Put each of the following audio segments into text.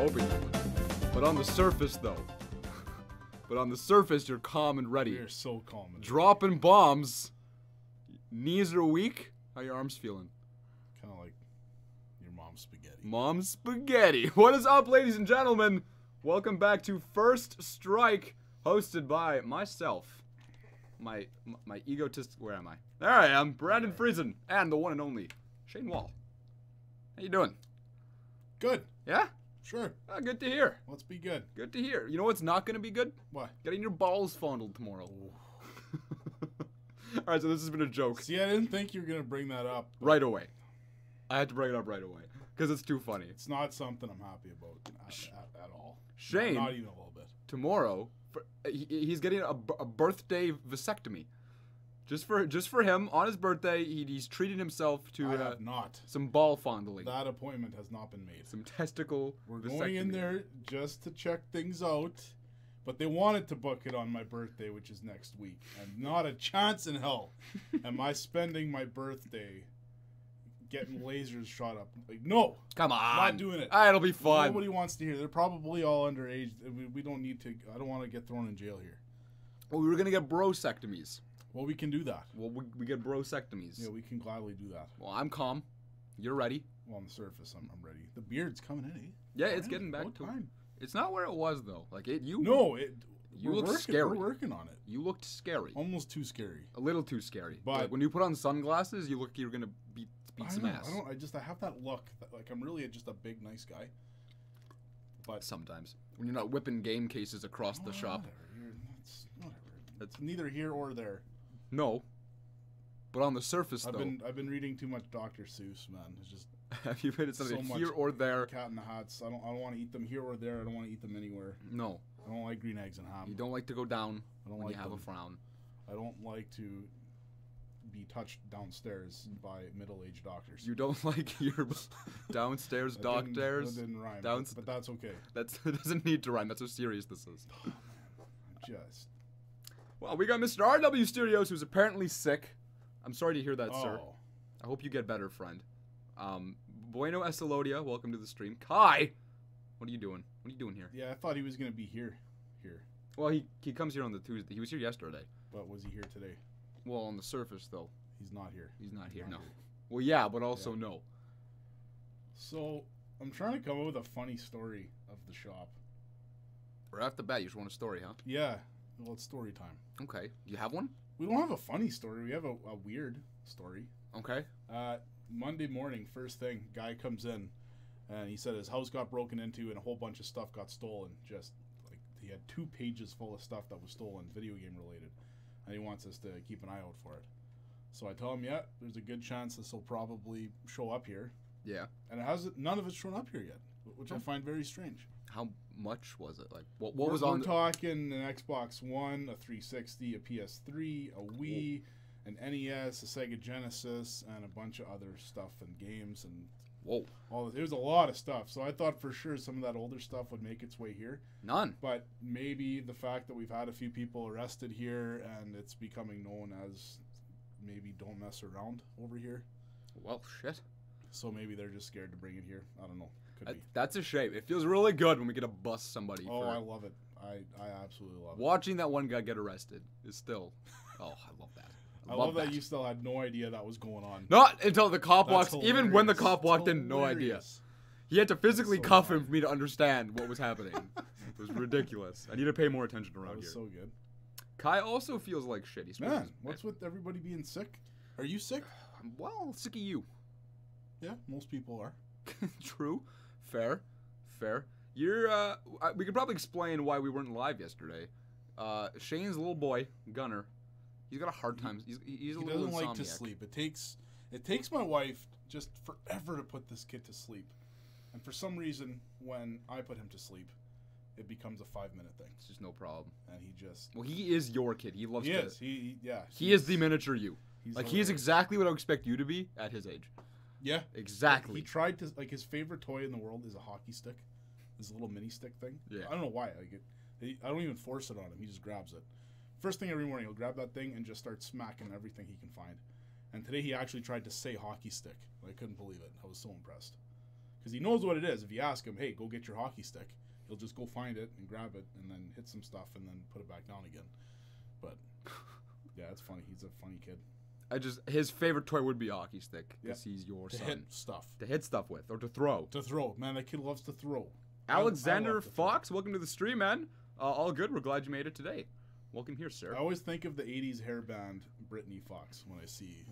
hoping you would. But on the surface, though. But on the surface, you're calm and ready. We are so calm. Dropping bombs. Knees are weak. How your arms feeling? Kind of like your mom's spaghetti. Mom's spaghetti. What is up, ladies and gentlemen? Welcome back to First Strike, hosted by myself. My egotistic. Where am I? There I am, Brandon Friesen, and the one and only Shane Wall. How you doing? Good. Yeah? Sure. Good to hear. Let's be good. Good to hear. You know what's not going to be good? What? Getting your balls fondled tomorrow. Alright, so this has been a joke. See, I didn't think you were going to bring that up. Right away. I had to bring it up right away. Because it's too funny. It's not something I'm happy about at all. Shane, not even a little bit. Tomorrow, he's getting a birthday vasectomy. Just for him, on his birthday, he's treating himself to I have not. Some ball fondling. That appointment has not been made. Some testicle We're vasectomy. going in there just to check things out. But they wanted to book it on my birthday, which is next week. And not a chance in hell am I spending my birthday getting lasers shot up. Like, no. Come on. Not doing it. It'll be fun. Nobody wants to hear. They're probably all underage. We don't need to. I don't want to get thrown in jail here. Well, we were going to get brosectomies. Well, we can do that. Well, we get brosectomies. Yeah, we can gladly do that. Well, I'm calm. You're ready. Well, on the surface, I'm ready. The beard's coming in, eh? Yeah, it's getting back to time. It's not where it was, though. Like, you looked scary. We're working on it. You looked scary. Almost too scary. A little too scary. But like when you put on sunglasses, you look like you're going to beat some ass. I have that look. Like, I'm really just a big, nice guy. But sometimes. When you're not whipping game cases across the shop. Whatever. That's neither here or there. No. But on the surface, though. I've been reading too much Dr. Seuss, man. It's just have you been something so here or there? Cat in the Hats. I don't want to eat them here or there. I don't want to eat them anywhere. No. I don't like green eggs and ham. You don't like to go down when like you have them. a frown. I don't like to be touched downstairs by middle-aged doctors. You don't like your downstairs doctors? That didn't rhyme, but that's okay. It doesn't need to rhyme. That's how serious this is. Oh, man. Well, we got Mr. RW Studios, who's apparently sick. I'm sorry to hear that, sir. I hope you get better, friend. Bueno Eselodia, welcome to the stream. Kai! What are you doing? What are you doing here? Yeah, I thought he was going to be here. Well, he comes here on the Tuesday. He was here yesterday. But was he here today? Well, on the surface, though. He's not here. He's not here, no. Well, yeah, but also no. So, I'm trying to come up with a funny story of the shop. Right off the bat, you just want a story, huh? Yeah. Well, it's story time. Okay. Do you have one? We don't have a funny story. We have a weird story. Okay. Monday morning, first thing, guy comes in, and he said his house got broken into and a whole bunch of stuff got stolen. Just, like, he had 2 pages full of stuff that was stolen, video game related. And he wants us to keep an eye out for it. So I tell him, yeah, there's a good chance this will probably show up here. Yeah. And none of it's shown up here yet, which I find very strange. How much was it? Like, what was on? We're talking an Xbox One, a 360, a PS3, a Wii, an NES, a Sega Genesis, and a bunch of other stuff and games and there's a lot of stuff. So I thought for sure some of that older stuff would make its way here. None. But maybe the fact that we've had a few people arrested here and it's becoming known as maybe don't mess around over here. Well, shit. So maybe they're just scared to bring it here. I don't know. Could be. That's a shame. It feels really good when we get to bust somebody. Oh, I love it. I absolutely love it. Watching that one guy get arrested is still... Oh, I love that. I love that you still had no idea that was going on. Not until the cop walks. Hilarious. Even when the cop walked in, no idea. He had to physically cuff him for me to understand what was happening. It was ridiculous. I need to pay more attention around here. That was so good. Kai also feels like shit. Man, what's with everybody being sick? Are you sick? Well, sick of you. Yeah, most people are. True. Fair. You're, we could probably explain why we weren't live yesterday. Shane's little boy, Gunner, he's got a hard time. He's a little insomniac. He doesn't like to sleep. It takes my wife just forever to put this kid to sleep. And for some reason, when I put him to sleep, it becomes a 5-minute thing. It's just no problem. And he just... Well, he is your kid. He loves to... He is the miniature you. He is hilarious. exactly what I would expect you to be at his age. Yeah. Exactly. He tried to... Like, his favorite toy in the world is a hockey stick. This little mini stick thing. Yeah. I don't know why. I don't even force it on him. He just grabs it. First thing every morning, he'll grab that thing and just start smacking everything he can find. And today he actually tried to say hockey stick. I couldn't believe it. I was so impressed. because he knows what it is. If you ask him, hey, go get your hockey stick, he'll just go find it and grab it and then hit some stuff and then put it back down again. But yeah, it's funny. He's a funny kid. His favorite toy would be a hockey stick because he's your to son. hit stuff. To hit stuff with or to throw. To throw. Man, that kid loves to throw. Alexander Fox, welcome to the stream, man. All good. We're glad you made it today. Welcome here, sir. I always think of the 80s hair band Brittany Fox when I see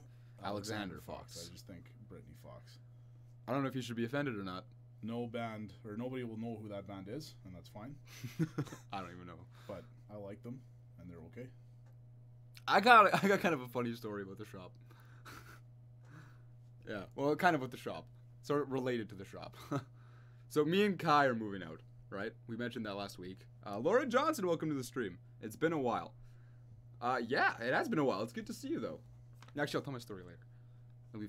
Alexander Fox. I just think Brittany Fox. I don't know if you should be offended or not. No band, or nobody will know who that band is, and that's fine. I don't even know. But I like them, and they're okay. I got kind of a funny story about the shop. Yeah, well, kind of with the shop. Sort of related to the shop. So me and Kai are moving out, right? We mentioned that last week. Laura Johnson, welcome to the stream. It's been a while. Yeah, it has been a while. It's good to see you, though. Actually, I'll tell my story later.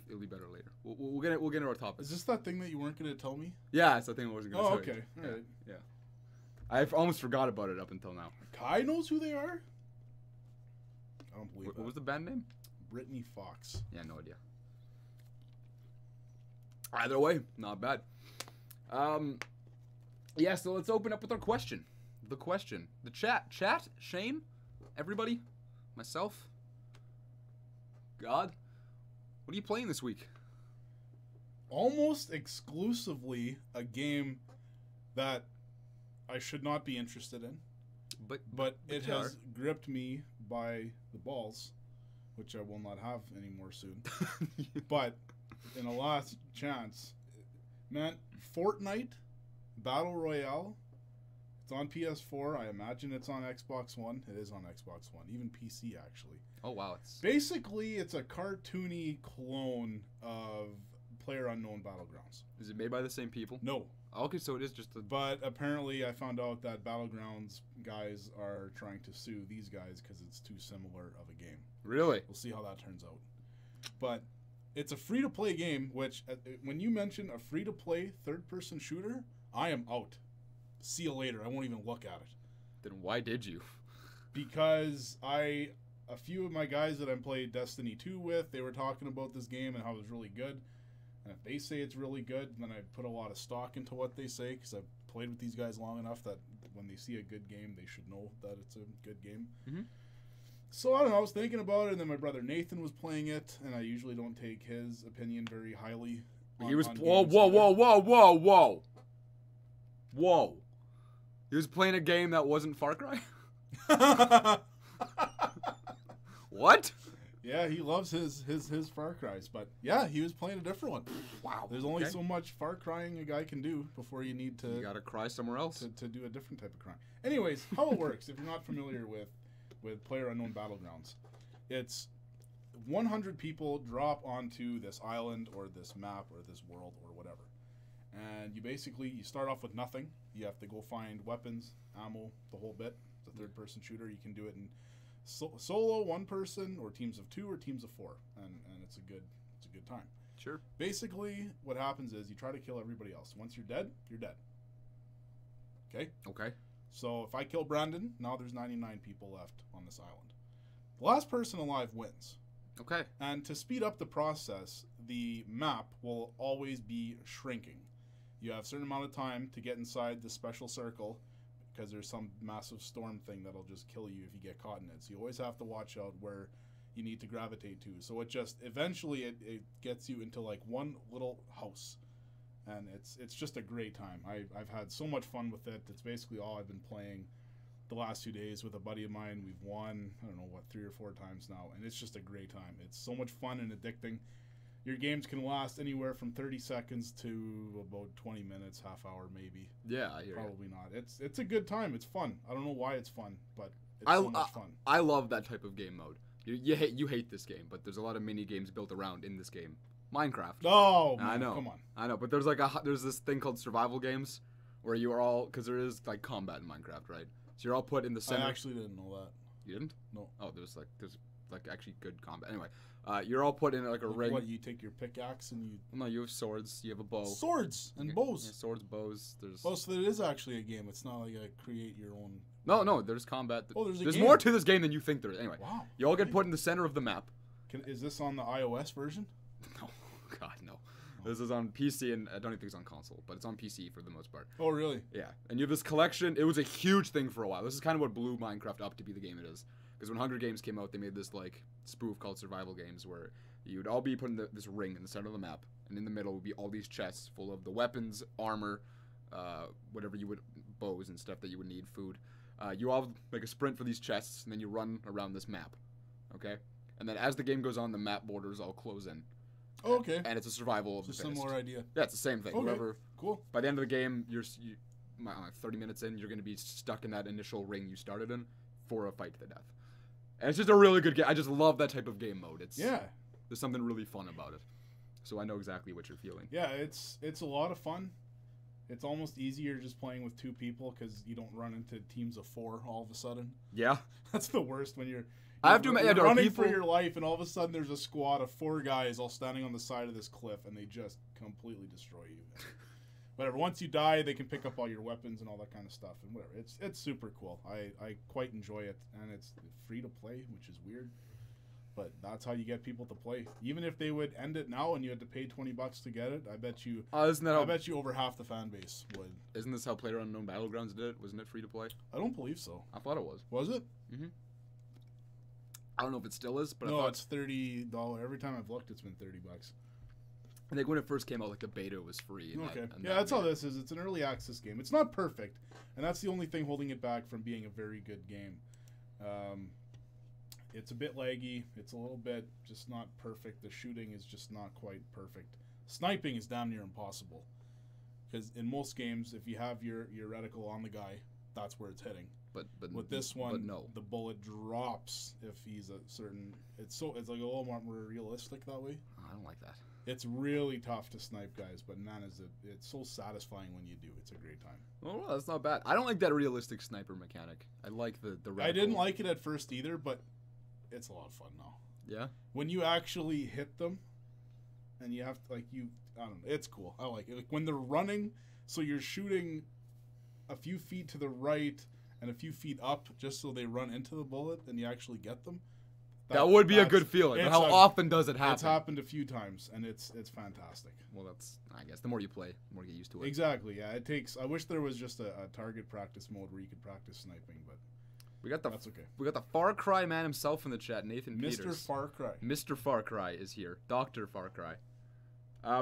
It'll be better later. We'll get into our topic. Is this that thing that you weren't going to tell me? Yeah, it's the thing I wasn't going to tell you. Oh, okay. All right. Yeah. I almost forgot about it up until now. Kai knows who they are? I don't believe What was the band name? Brittany Fox. Yeah, no idea. Either way, not bad. Yeah, so let's open up with our question. The question. The chat. Chat? Shane? Everybody? Myself? God? What are you playing this week? Almost exclusively a game that I should not be interested in. But it has gripped me by the balls, which I will not have anymore soon. But in a last chance, man, Fortnite Battle Royale. It's on PS4. I imagine it's on Xbox One. It is on Xbox One, even PC actually. Oh wow! Basically, it's a cartoony clone of PlayerUnknown Battlegrounds. Is it made by the same people? No. Okay, so it is just. But apparently, I found out that Battlegrounds guys are trying to sue these guys because it's too similar of a game. Really? We'll see how that turns out. But it's a free-to-play game, which when you mention a free-to-play third-person shooter, I am out. See you later. I won't even look at it. Then why did you? Because a few of my guys that I played Destiny 2 with, they were talking about this game and how it was really good. And if they say it's really good, then I put a lot of stock into what they say because I've played with these guys long enough that when they see a good game, they should know that it's a good game. Mm-hmm. So I don't know. I was thinking about it, and then my brother Nathan was playing it, and I usually don't take his opinion very highly. He was whoa. He was playing a game that wasn't Far Cry? What? Yeah, he loves his Far Cries, but yeah, he was playing a different one. Wow. There's only so much Far Crying a guy can do before you need to... You gotta cry somewhere else. To do a different type of crime. Anyways, how it works, if you're not familiar with PlayerUnknown Battlegrounds, it's 100 people drop onto this island or this map or this world or whatever. And you start off with nothing. You have to go find weapons, ammo, the whole bit. It's a third-person shooter. You can do it in solo, one person, or teams of 2 or teams of 4, and it's a good time. Sure. Basically, what happens is you try to kill everybody else. Once you're dead, you're dead. Okay? Okay. So if I kill Brandon, now there's 99 people left on this island. The last person alive wins. Okay. And to speed up the process, the map will always be shrinking. You have a certain amount of time to get inside the special circle because there's some massive storm thing that'll just kill you if you get caught in it. So you always have to watch out where you need to gravitate to. So it just, eventually it gets you into like one little house. And it's just a great time. I've had so much fun with it. It's basically all I've been playing the last 2 days with a buddy of mine. We've won, 3 or 4 times now. And it's just a great time. It's so much fun and addicting. Your games can last anywhere from 30 seconds to about 20 minutes, half hour maybe. Yeah, I hear Probably not. It's a good time. It's fun. I don't know why it's fun, but it's so much fun. I love that type of game mode. You hate this game, but there's a lot of mini games built around in this game. Minecraft. Oh, man, I know. Come on. I know, but there's this thing called survival games where you are all, because there is like combat in Minecraft, right? So you're all put in the center. I actually didn't know that. You didn't? No. Oh, there's actually good combat. Anyway, you're all put in like a ring. What, you take your pickaxe and you... No, you have swords. You have a bow. Swords and bows. Yeah, swords, bows. Oh, so it is actually a game. It's not like a create your own... No, there's combat. There's more to this game than you think there is. Anyway, wow. You all get put in the center of the map. Is this on the iOS version? No. God, no. This is on PC, and I don't even think it's on console, but it's on PC for the most part. Oh, really? Yeah, and you have this collection. It was a huge thing for a while. This is kind of what blew Minecraft up to be the game it is. Because when Hunger Games came out, they made this like spoof called survival games where you'd all be put in this ring in the center of the map, and in the middle would be all these chests full of the weapons, armor, whatever you would, bows and stuff that you would need, food. You all make a sprint for these chests, and then you run around this map, okay? And then as the game goes on, the map borders all close in. Oh, okay. And it's a survival of It's the a fittest. similar idea. Yeah, it's the same thing. Okay. Whoever, cool. by the end of the game, you're 30 minutes in, you're going to be stuck in that initial ring you started in for a fight to the death. And it's just a really good game. I just love that type of game mode. There's something really fun about it. So I know exactly what you're feeling. Yeah, it's a lot of fun. It's almost easier just playing with 2 people because you don't run into teams of 4 all of a sudden. Yeah. That's the worst when you're I have to admit, you're running for your life, and all of a sudden there's a squad of 4 guys all standing on the side of this cliff, and they just completely destroy you. Whatever. Once you die, they can pick up all your weapons and all that kind of stuff, and whatever. It's super cool. I quite enjoy it, and it's free to play, which is weird, but that's how you get people to play. Even if they would end it now and you had to pay $20 to get it, I bet you. I bet you over half the fan base would. Isn't this how PlayerUnknown Battlegrounds did it? Wasn't it free to play? I don't believe so. I thought it was. Was it? Mm-hmm. I don't know if it still is, but no, I thought it's $30. Every time I've looked, it's been $30. I think when it first came out, like the beta was free. And okay. and yeah, that's all this is. It's an early access game. It's not perfect, and that's the only thing holding it back from being a very good game. It's a bit laggy. It's a little bit just not perfect. The shooting is just not quite perfect. Sniping is damn near impossible. Because in most games, if you have your reticle on the guy, that's where it's hitting. But with this one, no. The bullet drops if he's a certain. It's like a little more realistic that way. I don't like that. It's really tough to snipe guys, but man, it's so satisfying when you do. It's a great time. Oh, well, that's not bad. I don't like that realistic sniper mechanic. I like the reticle. I didn't like it at first either, but it's a lot of fun now. Yeah. When you actually hit them, and you have to, I don't know. It's cool. I like it. Like when they're running, so you're shooting a few feet to the right and a few feet up, just so they run into the bullet, and you actually get them. That would be a good feeling. But how often does it happen? It's happened a few times, and it's fantastic. Well, that's, I guess, the more you play, the more you get used to it. Exactly. Yeah, it takes. I wish there was just a target practice mode where you could practice sniping, but that's okay. We got the Far Cry man himself in the chat, Nathan Peters. Mr. Far Cry. Mr. Far Cry is here. Dr. Far Cry.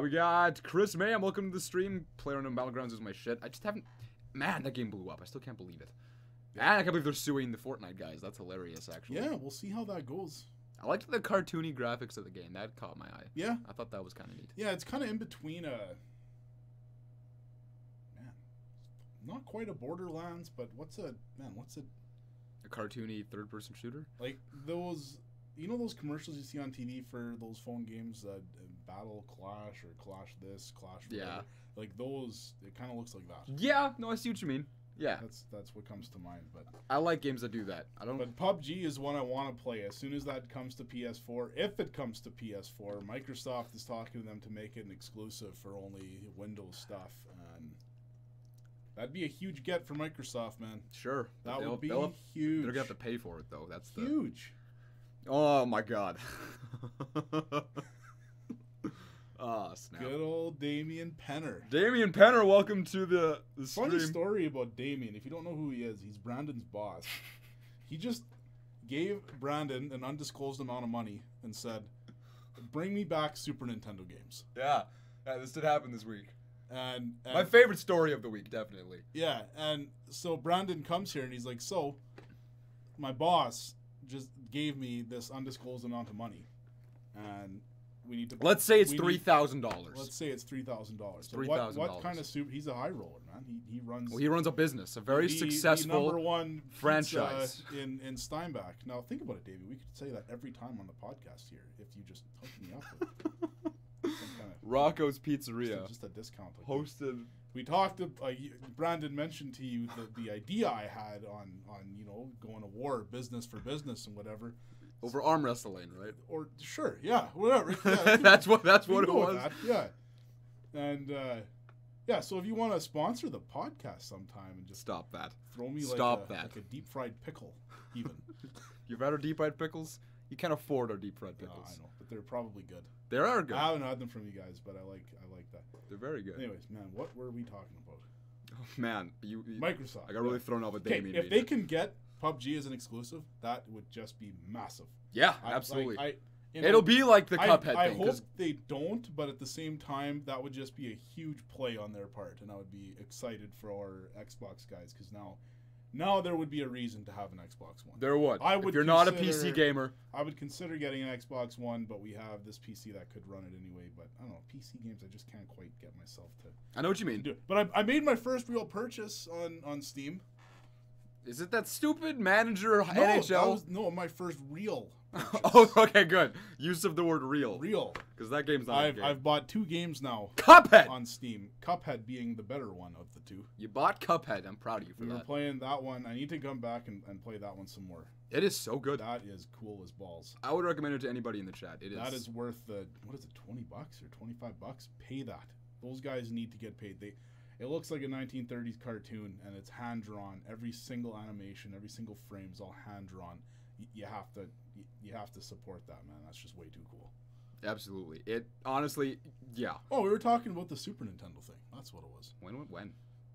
We got Chris Mayhem. Welcome to the stream. PlayerUnknown Battlegrounds is my shit. I just haven't. Man, that game blew up. I still can't believe it. And I can't believe they're suing the Fortnite guys. That's hilarious, actually. Yeah, we'll see how that goes. I liked the cartoony graphics of the game. That caught my eye. Yeah. I thought that was kind of neat. Yeah, it's kind of in between not quite a Borderlands, but what's a cartoony third-person shooter? Like those, those commercials you see on TV for those phone games, Battle Clash or Clash this, Clash whatever. Yeah. Like those, it kind of looks like that. Yeah, no, I see what you mean. Yeah. That's what comes to mind, but I like games that do that. But PUBG is one I want to play as soon as that comes to PS4. If it comes to PS4, Microsoft is talking to them to make it an exclusive for only Windows stuff, and that'd be a huge get for Microsoft, man. Sure. That would be huge. They're gonna have to pay for it though. That's huge. Oh my god. Oh, snap. Good old Damien Penner. Damien Penner, welcome to the stream. Funny story about Damien. If you don't know who he is, he's Brandon's boss. He just gave Brandon an undisclosed amount of money and said, "Bring me back Super Nintendo games." Yeah, this did happen this week. And my favorite story of the week, definitely. Yeah, and so Brandon comes here and he's like, "So, my boss just gave me this undisclosed amount of money, and we need to." Let's say it's $3,000. Let's say it's $3,000. So $3,000. what kind of soup? He's a high roller, man. He runs. Well, he runs a business, a very successful number one franchise in Steinbach. Now think about it, Davey. We could say that every time on the podcast here if you just hook me up with some kind of Rocco's Pizzeria. Just a discount. Hosted. We talked. Brandon mentioned to you the idea I had on going to war, business for business, and whatever. Over arm wrestling, right? Or sure, yeah, whatever. Yeah, that's what it was. Yeah, and yeah. So if you want to sponsor the podcast sometime and just stop that, throw me like a deep fried pickle, even. You've had our deep fried pickles? You can't afford our deep fried pickles. No, I know, but they're probably good. They are good. I haven't had them from you guys, but I like that. They're very good. Anyways, man, what were we talking about? Oh, man, you Microsoft. I got really thrown off with Okay, Damien. if they can get PUBG as an exclusive, that would just be massive. Yeah, absolutely. You know, It'll be like the Cuphead I thing. hope they don't, but at the same time, that would just be a huge play on their part, and I would be excited for our Xbox guys because now there would be a reason to have an Xbox One. There would. I would if you're not a PC gamer. I would consider getting an Xbox One, but we have this PC that could run it anyway. But I don't know, PC games, I just can't quite get myself to. I know what you mean. Do it. But I made my first real purchase on Steam. Is it that stupid manager NHL? No, my first real. Oh, okay, good. Use of the word real. Real. Because that game's not a game. I've bought 2 games now. Cuphead! On Steam. Cuphead being the better one of the 2. You bought Cuphead. I'm proud of you for that. We were playing that one. I need to come back and play that one some more. It is so good. That is cool as balls. I would recommend it to anybody in the chat. It is. That is worth the, what is it, $20 or $25? Pay that. Those guys need to get paid. It looks like a 1930s cartoon, and it's hand-drawn. Every single animation, every single frame is all hand-drawn. You have to support that, man. That's just way too cool. Absolutely. It honestly, yeah. Oh, we were talking about the Super Nintendo thing. That's what it was. When?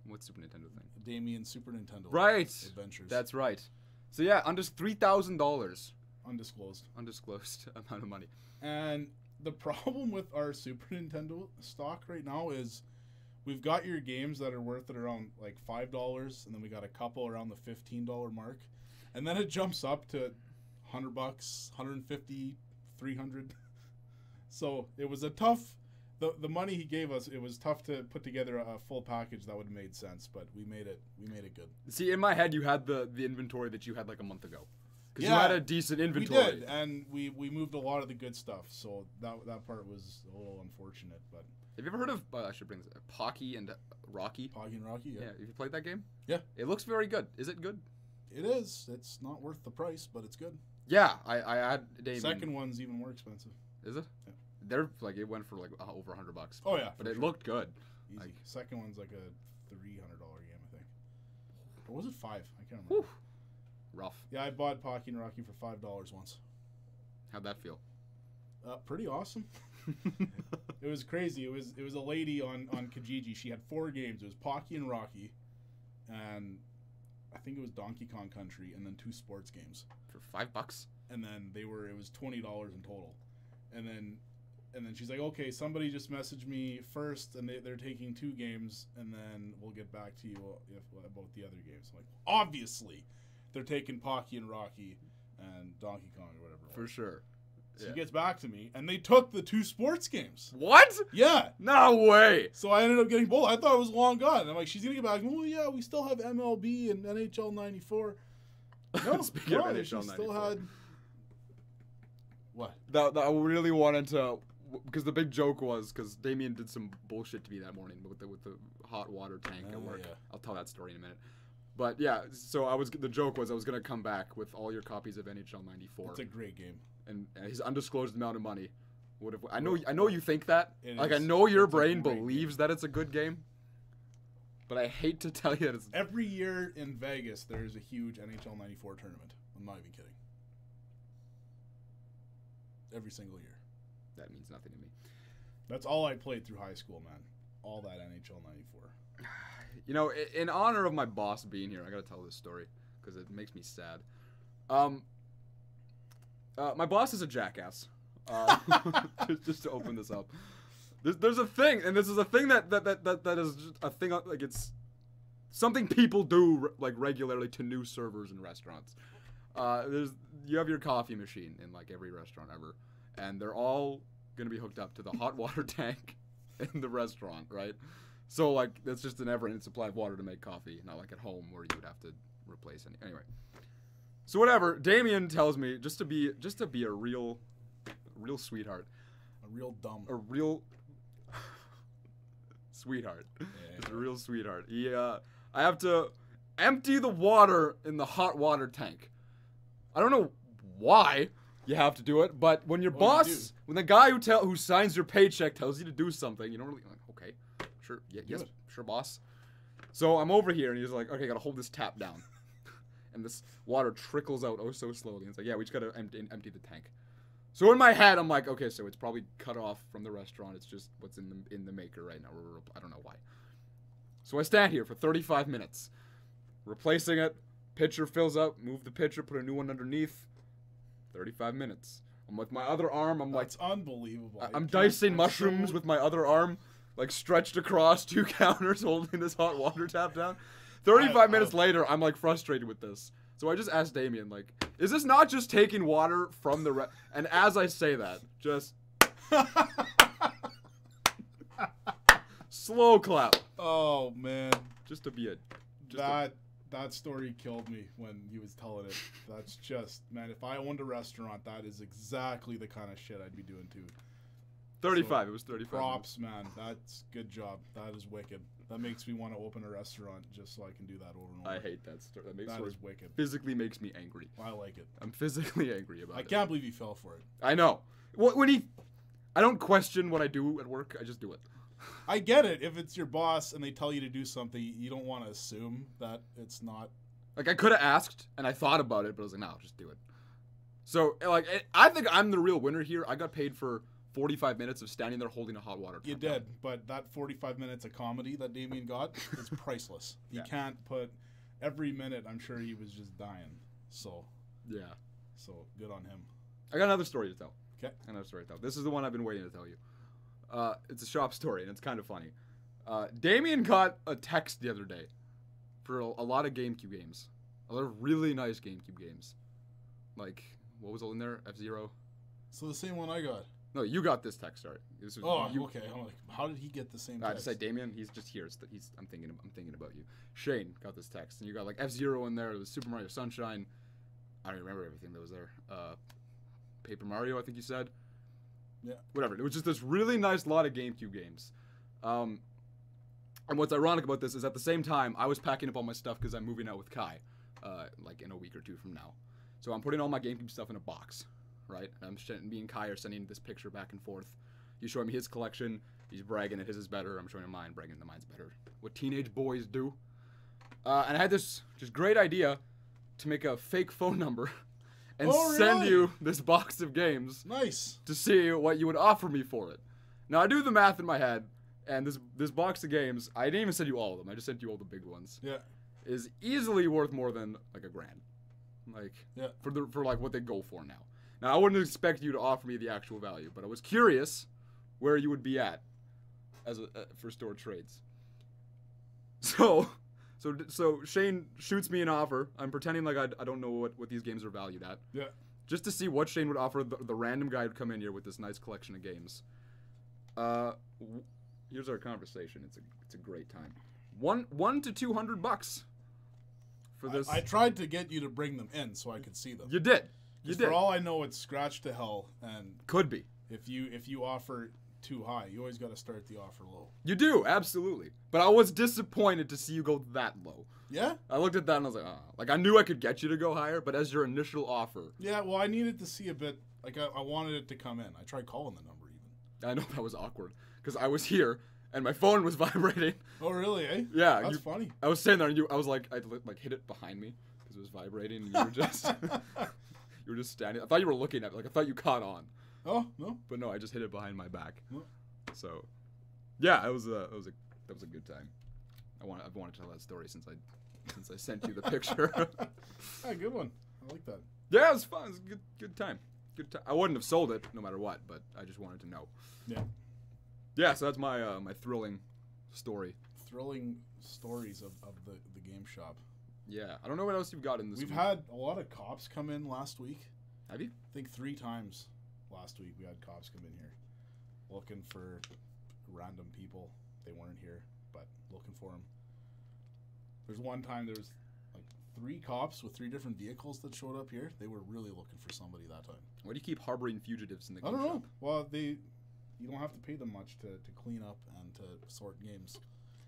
What Super Nintendo thing? Damien's Super Nintendo. Right. Adventures. That's right. So yeah, under $3,000. Undisclosed amount of money. And the problem with our Super Nintendo stock right now is we've got your games that are worth it around like $5, and then we got a couple around the $15 mark. And then it jumps up to $100, $150, $300. So it was a tough. The money he gave us, it was tough to put together a full package that would have made sense, but we made it good. See, in my head, you had the inventory that you had like a month ago, because yeah, you had a decent inventory. We did, and we moved a lot of the good stuff, so that part was a little unfortunate. But have you ever heard of? I should bring this up, Pocky and Rocky. Pocky and Rocky, yeah. Yeah, have you played that game? Yeah. It looks very good. Is it good? It is. It's not worth the price, but it's good. Yeah, I had Damien. Second one's even more expensive. Is it? Yeah. They're like it went for like over $100. Oh yeah, but it looked good. Easy. Like, second one's like a $300 game, I think. Or was it $5? I can't remember. Whew. Rough. Yeah, I bought Pocky and Rocky for $5 once. How'd that feel? Pretty awesome. It was crazy. It was a lady on Kijiji. She had 4 games. It was Pocky and Rocky, and I think it was Donkey Kong Country, and then 2 sports games for $5. And then it was $20 in total, and then she's like, okay, somebody just messaged me first, and they're taking 2 games, and then we'll get back to you about the other games. I'm like, obviously, they're taking Pocky and Rocky and Donkey Kong or whatever. For sure. She gets back to me, and they took the 2 sports games. What? Yeah. No way. So I ended up getting both. I thought it was long gone. And I'm like, she's going to get back. Well, yeah, we still have MLB and NHL 94. No, Speaking of NHL 94. Still had... What? That I really wanted to... Because the big joke was, because Damien did some bullshit to me that morning with the hot water tank at work. Yeah. I'll tell that story in a minute. But yeah, so the joke was I was going to come back with all your copies of NHL 94. It's a great game. And his undisclosed amount of money would have. I know you think that. Like, is. I know your brain believes that it's a good game. But I hate to tell you that it's... Every year in Vegas, there's a huge NHL 94 tournament. I'm not even kidding. Every single year. That means nothing to me. That's all I played through high school, man. All that NHL 94. You know, in honor of my boss being here, I gotta tell this story because it makes me sad. My boss is a jackass. Just to open this up, there's a thing, and this is a thing that is just a thing. Like, it's something people do like regularly to new servers in restaurants. You have your coffee machine in like every restaurant ever, and they're all gonna be hooked up to the hot water tank in the restaurant, right? So, like, that's just a never-ending supply of water to make coffee, not like at home where you would have to replace any. Anyway, so whatever. Damien tells me just to be a real sweetheart, a real sweetheart, yeah. Just a real sweetheart. I have to empty the water in the hot water tank. I don't know why you have to do it, but when your boss, when the guy who signs your paycheck tells you to do something, you don't really like, okay. Sure, yeah, yes, sure, boss. So I'm over here, and he's like, okay, gotta hold this tap down. And this water trickles out oh so slowly. And it's like, yeah, we just gotta empty the tank. So in my head, I'm like, okay, so it's probably cut off from the restaurant. It's just what's in the maker right now. I don't know why. So I stand here for 35 minutes, replacing it. Pitcher fills up, move the pitcher, put a new one underneath. 35 minutes. I'm with my other arm. That's unbelievable. I'm dicing mushrooms with my other arm, like stretched across 2 counters, holding this hot water tap down. 35 minutes later, I'm like frustrated with this. So I just asked Damien, like, is this not just taking water from the and as I say that, just slow clap. Oh man, just to be that story killed me when he was telling it. That's just, man, if I owned a restaurant, that is exactly the kind of shit I'd be doing too. 35. So, it was 35. Props, man. That's good job. That is wicked. That makes me want to open a restaurant just so I can do that over and over. I hate that story. That is wicked. Physically makes me angry. I like it. I'm physically angry about it. I can't believe he fell for it. I know. I don't question what I do at work. I just do it. I get it. If it's your boss and they tell you to do something, you don't want to assume that it's not. Like, I could have asked, and I thought about it, but I was like, no, just do it. So, like, I think I'm the real winner here. I got paid for 45 minutes of standing there holding a hot water tap. You did, but that 45 minutes of comedy that Damien got is priceless. You can't put every minute. I'm sure he was just dying. So, yeah. So, good on him. I got another story to tell. Okay. Another story to tell. This is the one I've been waiting to tell you. It's a shop story, and it's kind of funny. Damien got a text the other day for a lot of GameCube games. A lot of really nice GameCube games. Like, what was all in there? F-Zero? So the same one I got. No, you got this text, sorry. Okay. I'm like, how did he get the same text? I just said Damien. He's just here. I'm thinking about you. Shane got this text, and you got like F-Zero in there. There was Super Mario Sunshine. I don't remember everything that was there. Paper Mario, I think you said. Yeah. Whatever. It was just this really nice lot of GameCube games. And what's ironic about this is at the same time, I was packing up all my stuff because I'm moving out with Kai, like in a week or 2 from now. So I'm putting all my GameCube stuff in a box, right? And me and Kai are sending this picture back and forth. He's showing me his collection. He's bragging that his is better. I'm showing him mine, bragging that mine's better. What teenage boys do. And I had this just great idea to make a fake phone number and send you this box of games. Nice. To see what you would offer me for it. Now, I do the math in my head, and this box of games, I didn't even send you all of them. I just sent you all the big ones. Yeah. Is easily worth more than like $1,000. Like, yeah. For like what they go for now. Now, I wouldn't expect you to offer me the actual value, but I was curious where you would be at as for store trades. So Shane shoots me an offer. I'm pretending like I don't know what these games are valued at. Yeah. Just to see what Shane would offer the random guy who'd come in here with this nice collection of games. Here's our conversation. It's a great time. $100 to $200 for this. I tried to get you to bring them in so I could see them. You did. You did. For all I know, it's scratch to hell, and could be. If you offer too high, you always got to start the offer low. You do, absolutely. But I was disappointed to see you go that low. Yeah? I looked at that and I was like, oh. Like, I knew I could get you to go higher, but as your initial offer. Yeah, well, I needed to see a bit. Like, I wanted it to come in. I tried calling the number even. I know that was awkward because I was here and my phone was vibrating. Oh, really, eh? Yeah. That's funny. I was sitting there and I was like, I hit it behind me because it was vibrating and you were just, you were just standing. I thought you were looking at it. Like, I thought you caught on. Oh, no. But no, I just hit it behind my back. No. So, yeah, that was a good time. I've wanted to tell that story since I sent you the picture. Ah, good one. I like that. Yeah, it was fun. It was a good time. Good time. I wouldn't have sold it no matter what, but I just wanted to know. Yeah. Yeah, so that's my my thrilling story. Thrilling stories of the game shop. Yeah, I don't know what else you've got in this. We've had a lot of cops come in last week. Have you? I think 3 times last week we had cops come in here looking for random people. They weren't here, but looking for them. There's one time there was like 3 cops with 3 different vehicles that showed up here. They were really looking for somebody that time. Why do you keep harboring fugitives in the game shop? I don't know. Shop? Well, you don't have to pay them much to clean up and to sort games.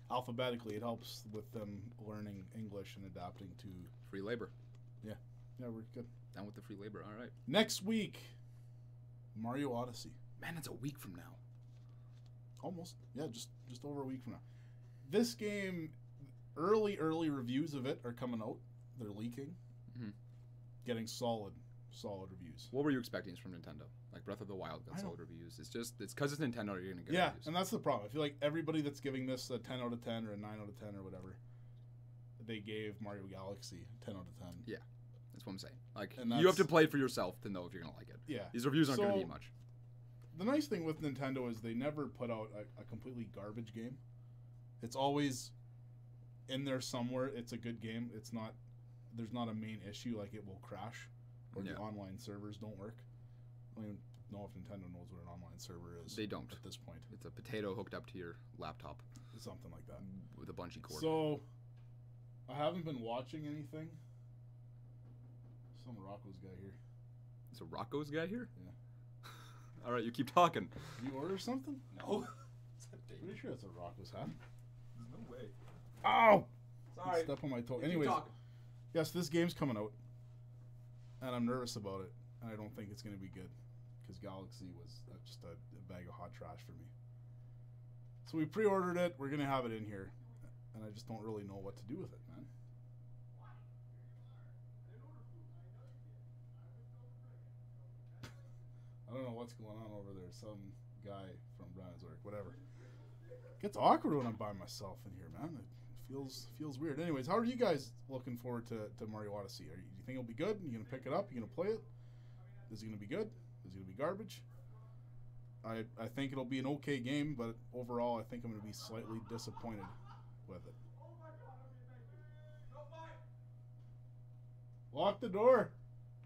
Alphabetically, it helps with them learning English and adapting to free labor. Yeah. Yeah, we're good. Down with the free labor. All right. Next week, Mario Odyssey. Man, that's a week from now. Almost. Yeah, just over a week from now. This game, early reviews of it are coming out. They're leaking. Mm-hmm. Getting solid solid reviews. What were you expecting from Nintendo? Like Breath of the Wild got solid reviews. It's because it's Nintendo, you're gonna get reviews. And that's the problem. I feel like everybody that's giving this a 10 out of 10 or a 9 out of 10 or whatever, they gave Mario Galaxy 10 out of 10. Yeah, that's what I'm saying. Like, And you have to play it for yourself to know if you're gonna like it. Yeah. These reviews aren't gonna be much. The nice thing with Nintendo is they never put out a completely garbage game. It's always in there somewhere. It's a good game. It's not. There's not a main issue like it will crash or the online servers don't work. I don't even know if Nintendo knows what an online server is. They don't at this point. It's a potato hooked up to your laptop. Something like that with a bungee cord. So I haven't been watching anything. Some Rocco's guy here. Is a Rocco's guy here? Yeah. All right, you keep talking. Did you order something? No. Pretty sure it's a Rocco's hat. There's no way. Ow! Sorry. Step on my toe. You Anyways, keep talking. yes, this game's coming out, and I'm nervous about it, and I don't think it's going to be good, because Galaxy was just a bag of hot trash for me. So we pre-ordered it. We're going to have it in here, and I just don't really know what to do with it, man. I don't know what's going on over there. Some guy from Brunswick, whatever. It gets awkward when I'm by myself in here, man. It feels weird. Anyways, how are you guys looking forward to Mario Odyssey? Do you think it'll be good? Are you gonna pick it up? Are you gonna play it? Is it gonna be good? Is it gonna be garbage? I think it'll be an okay game, but overall, I think I'm gonna be slightly disappointed with it. Lock the door.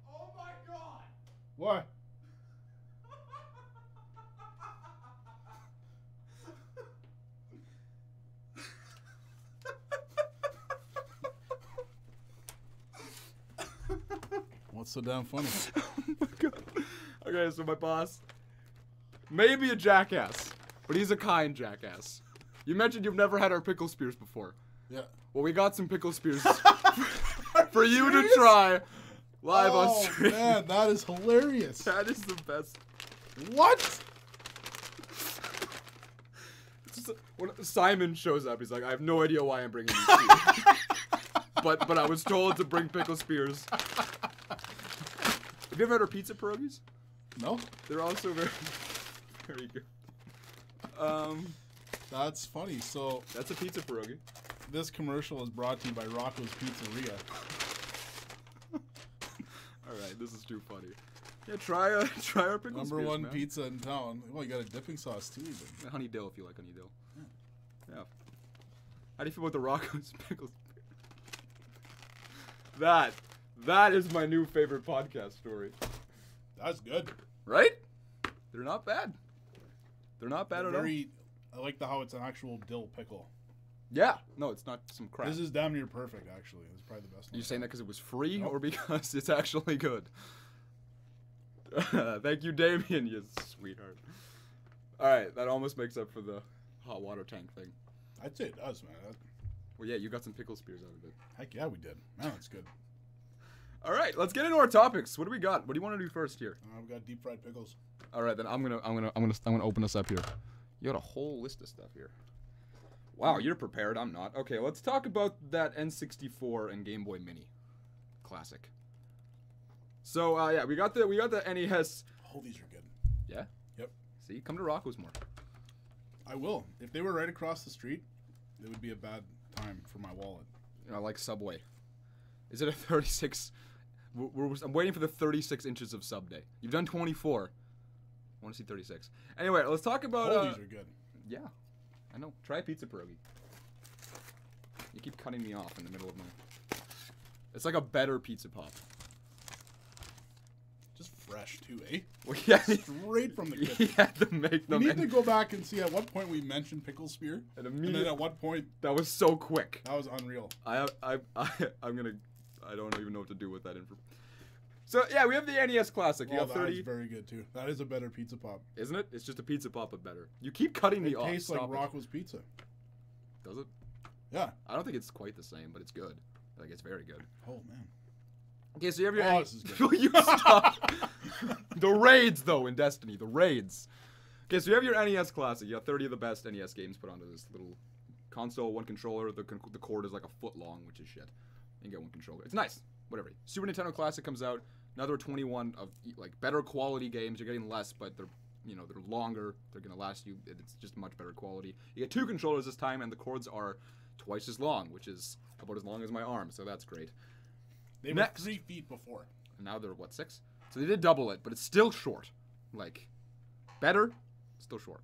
Oh my god! What? What's so damn funny? Oh my god. Okay, so my boss, maybe a jackass, but he's a kind jackass. You mentioned you've never had our pickle spears before. Yeah. Well, we got some pickle spears for you to try live on stream. Oh man, that is hilarious. That is the best. What? When Simon shows up, he's like, I have no idea why I'm bringing these to you. but I was told to bring pickle spears. Have you ever had our pizza pierogies? No. They're also very good. That's funny. So That's a pizza pierogi. this commercial is brought to you by Rocco's Pizzeria. Alright, this is too funny. Yeah, try our pickle Number spears, one man. pizza in town. Well, you got a dipping sauce too, even. Honey dill if you like honey dill. Yeah. How do you feel about the Rocco's pickle spears? That is my new favorite podcast story. That's good. Right? They're not bad. They're not bad at all. I like how it's an actual dill pickle. Yeah. No, it's not some crap. This is damn near perfect, actually. It's probably the best one. Are you saying that because it was free Nope. or because it's actually good? Thank you, Damien, you sweetheart. Alright, that almost makes up for the hot water tank thing. I'd say it does, man. Well, yeah, you got some pickle spears out of it. Heck yeah, we did. Man, that's good. Alright, let's get into our topics. What do we got? What do you want to do first here? We've got deep fried pickles. Alright, then I'm gonna open this up here. You got a whole list of stuff here. Wow, you're prepared. I'm not. Okay, let's talk about that N64 and Game Boy Mini classic. So yeah, we got the NES. Oh, these are good. Yeah. Yep. See, come to Rocco's more. I will. If they were right across the street, it would be a bad time for my wallet. You know, like Subway. Is it a 36? I'm waiting for the 36 inches of sub day. You've done 24. I want to see 36. Anyway, let's talk about. Oh, these are good. Yeah, I know. Try a pizza pierogi. You keep cutting me off in the middle of my. It's like a better pizza pop. Just fresh too, eh? Well, yeah, Straight from the you kitchen. had to make We them. need to go back and see at what point we mentioned pickle spear, And and then at what point that was so quick. that was unreal. I don't even know what to do with that info. So yeah, we have the NES Classic. You Well, got that 30. is very good too. That is a better pizza pop. Isn't it? It's just a pizza pop, but better. You keep cutting me It off. tastes like Stop it. Rocco's pizza. Does it? Yeah. I don't think it's quite the same, but it's good. Like, it's very good. Oh man. Okay, so you have your. Oh, this is good. You stop. The raids, though, in Destiny. The raids. Okay, so you have your NES Classic. You got 30 of the best NES games put onto this little console, one controller. The cord is like a foot long, which is shit. You get one controller. It's nice. Whatever. Super Nintendo Classic comes out. another 21 of like better quality games. You're getting less, but they're they're longer. They're gonna last you. It's just much better quality. You get 2 controllers this time, and the cords are twice as long, which is about as long as my arm. So that's great. They were 3 feet before. And now they're what, 6? So they did double it, but it's still short. Like, better, still short.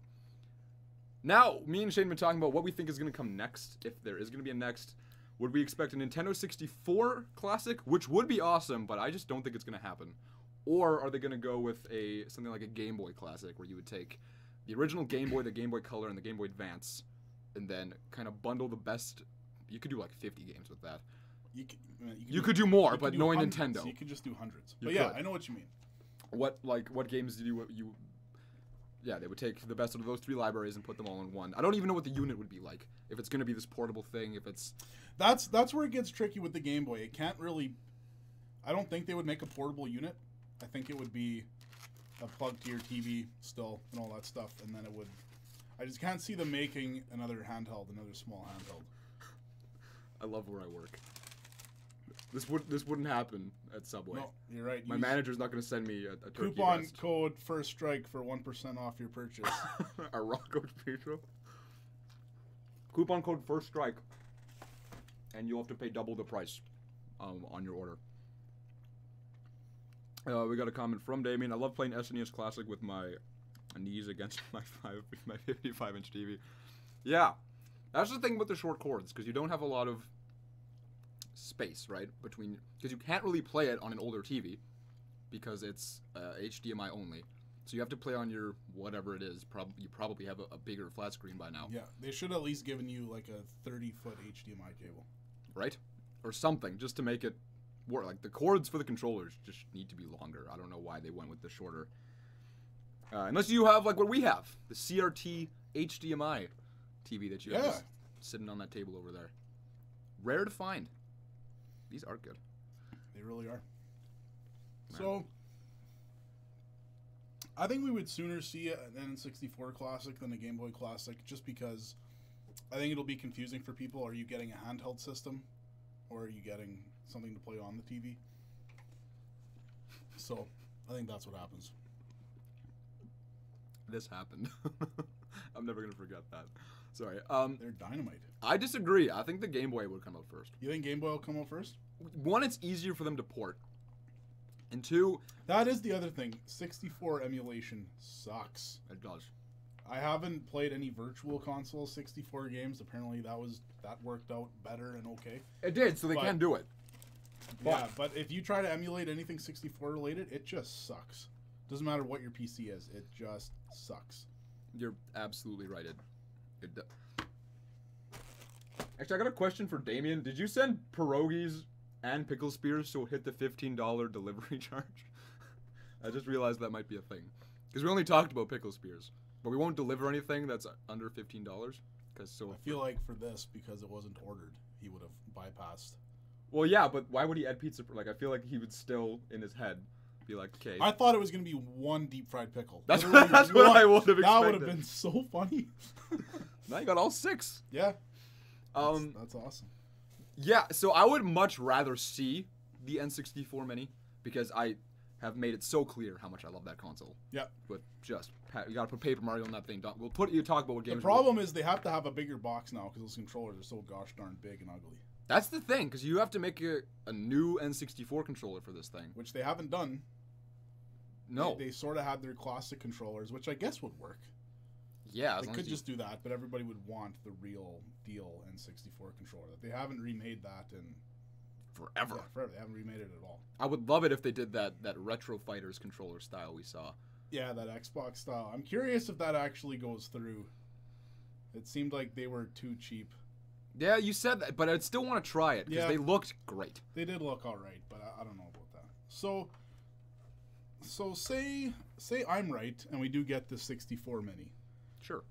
Now, me and Shane have been talking about what we think is going to come next, if there is going to be a next. Would we expect a Nintendo 64 classic, which would be awesome, but I just don't think it's going to happen. Or are they going to go with something like a Game Boy classic, where you would take the original Game Boy, the Game Boy Color, and the Game Boy Advance, and then kind of bundle the best. You could do like 50 games with that. You could do more, but knowing Nintendo, you could just do hundreds. But yeah, I know what you mean. What games did you? Yeah, they would take the best of those 3 libraries and put them all in one. I don't even know what the unit would be like. If it's going to be this portable thing, if it's... That's where it gets tricky with the Game Boy. It can't really... I don't think they would make a portable unit. I think it would be a plug to your TV still and all that stuff, and then it would... I just can't see them making another small handheld. I love where I work. This wouldn't happen at Subway. No, you're right. My manager's not going to send me a turkey coupon breast. code First Strike for 1% off your purchase. A raw code feature. Coupon code First Strike, and you'll have to pay double the price on your order. We got a comment from Damien. I love playing SNES Classic with my knees against my 55-inch TV. Yeah, that's the thing with the short cords, because you don't have a lot of space, right, between, because you can't really play it on an older TV because it's HDMI only. So you have to play on your whatever it is. You probably have a bigger flat screen by now. Yeah, they should at least given you like a 30-foot HDMI cable, right, or something just to make it work. Like the cords for the controllers just need to be longer. I don't know why they went with the shorter. Unless you have like what we have, the CRT HDMI TV that you have just sitting on that table over there. Rare to find. These are good. They really are. Man. So, I think we would sooner see an N64 Classic than a Game Boy Classic, just because I think it'll be confusing for people. Are you getting a handheld system, or are you getting something to play on the TV? So, I think that's what happens. This happened. I'm never going to forget that. Sorry. They're dynamite. I disagree. I think the Game Boy would come out first. You think Game Boy will come out first? 1, it's easier for them to port. And 2... That is the other thing. 64 emulation sucks. It does. I haven't played any virtual console 64 games. Apparently that worked out better and okay. It did, so they can do it. Yeah, but if you try to emulate anything 64 related, it just sucks. Doesn't matter what your PC is. It just sucks. You're absolutely right. Actually, I got a question for Damien. Did you send pierogies and pickle spears so it hit the $15 delivery charge? I just realized that might be a thing. Because we only talked about pickle spears. But we won't deliver anything that's under $15. I feel like for this, because it wasn't ordered, he would have bypassed. Well, yeah, but why would he add pizza? Like, I feel like he would still, in his head, be like, okay. I thought it was going to be 1 deep fried pickle. That's what I would have expected. That would have been so funny. Now you got all 6. Yeah. That's awesome. Yeah, so I would much rather see the N64 Mini, because I have made it so clear how much I love that console. Yeah. But just, you gotta put Paper Mario on that thing. You talk about what games. The problem is they have to have a bigger box now, because those controllers are so gosh darn big and ugly. That's the thing, because you have to make a new N64 controller for this thing. Which they haven't done. No. They sort of had their classic controllers, which I guess would work. Yeah. They could just do that, but everybody would want the real deal N64 controller. They haven't remade that in... Forever. Yeah, forever. They haven't remade it at all. I would love it if they did that Retro Fighters controller style we saw. Yeah, that Xbox style. I'm curious if that actually goes through. It seemed like they were too cheap. Yeah, you said that, but I'd still want to try it, because they looked great. They did look alright, but I don't know about that. So say I'm right, and we do get the 64 Mini. Sure.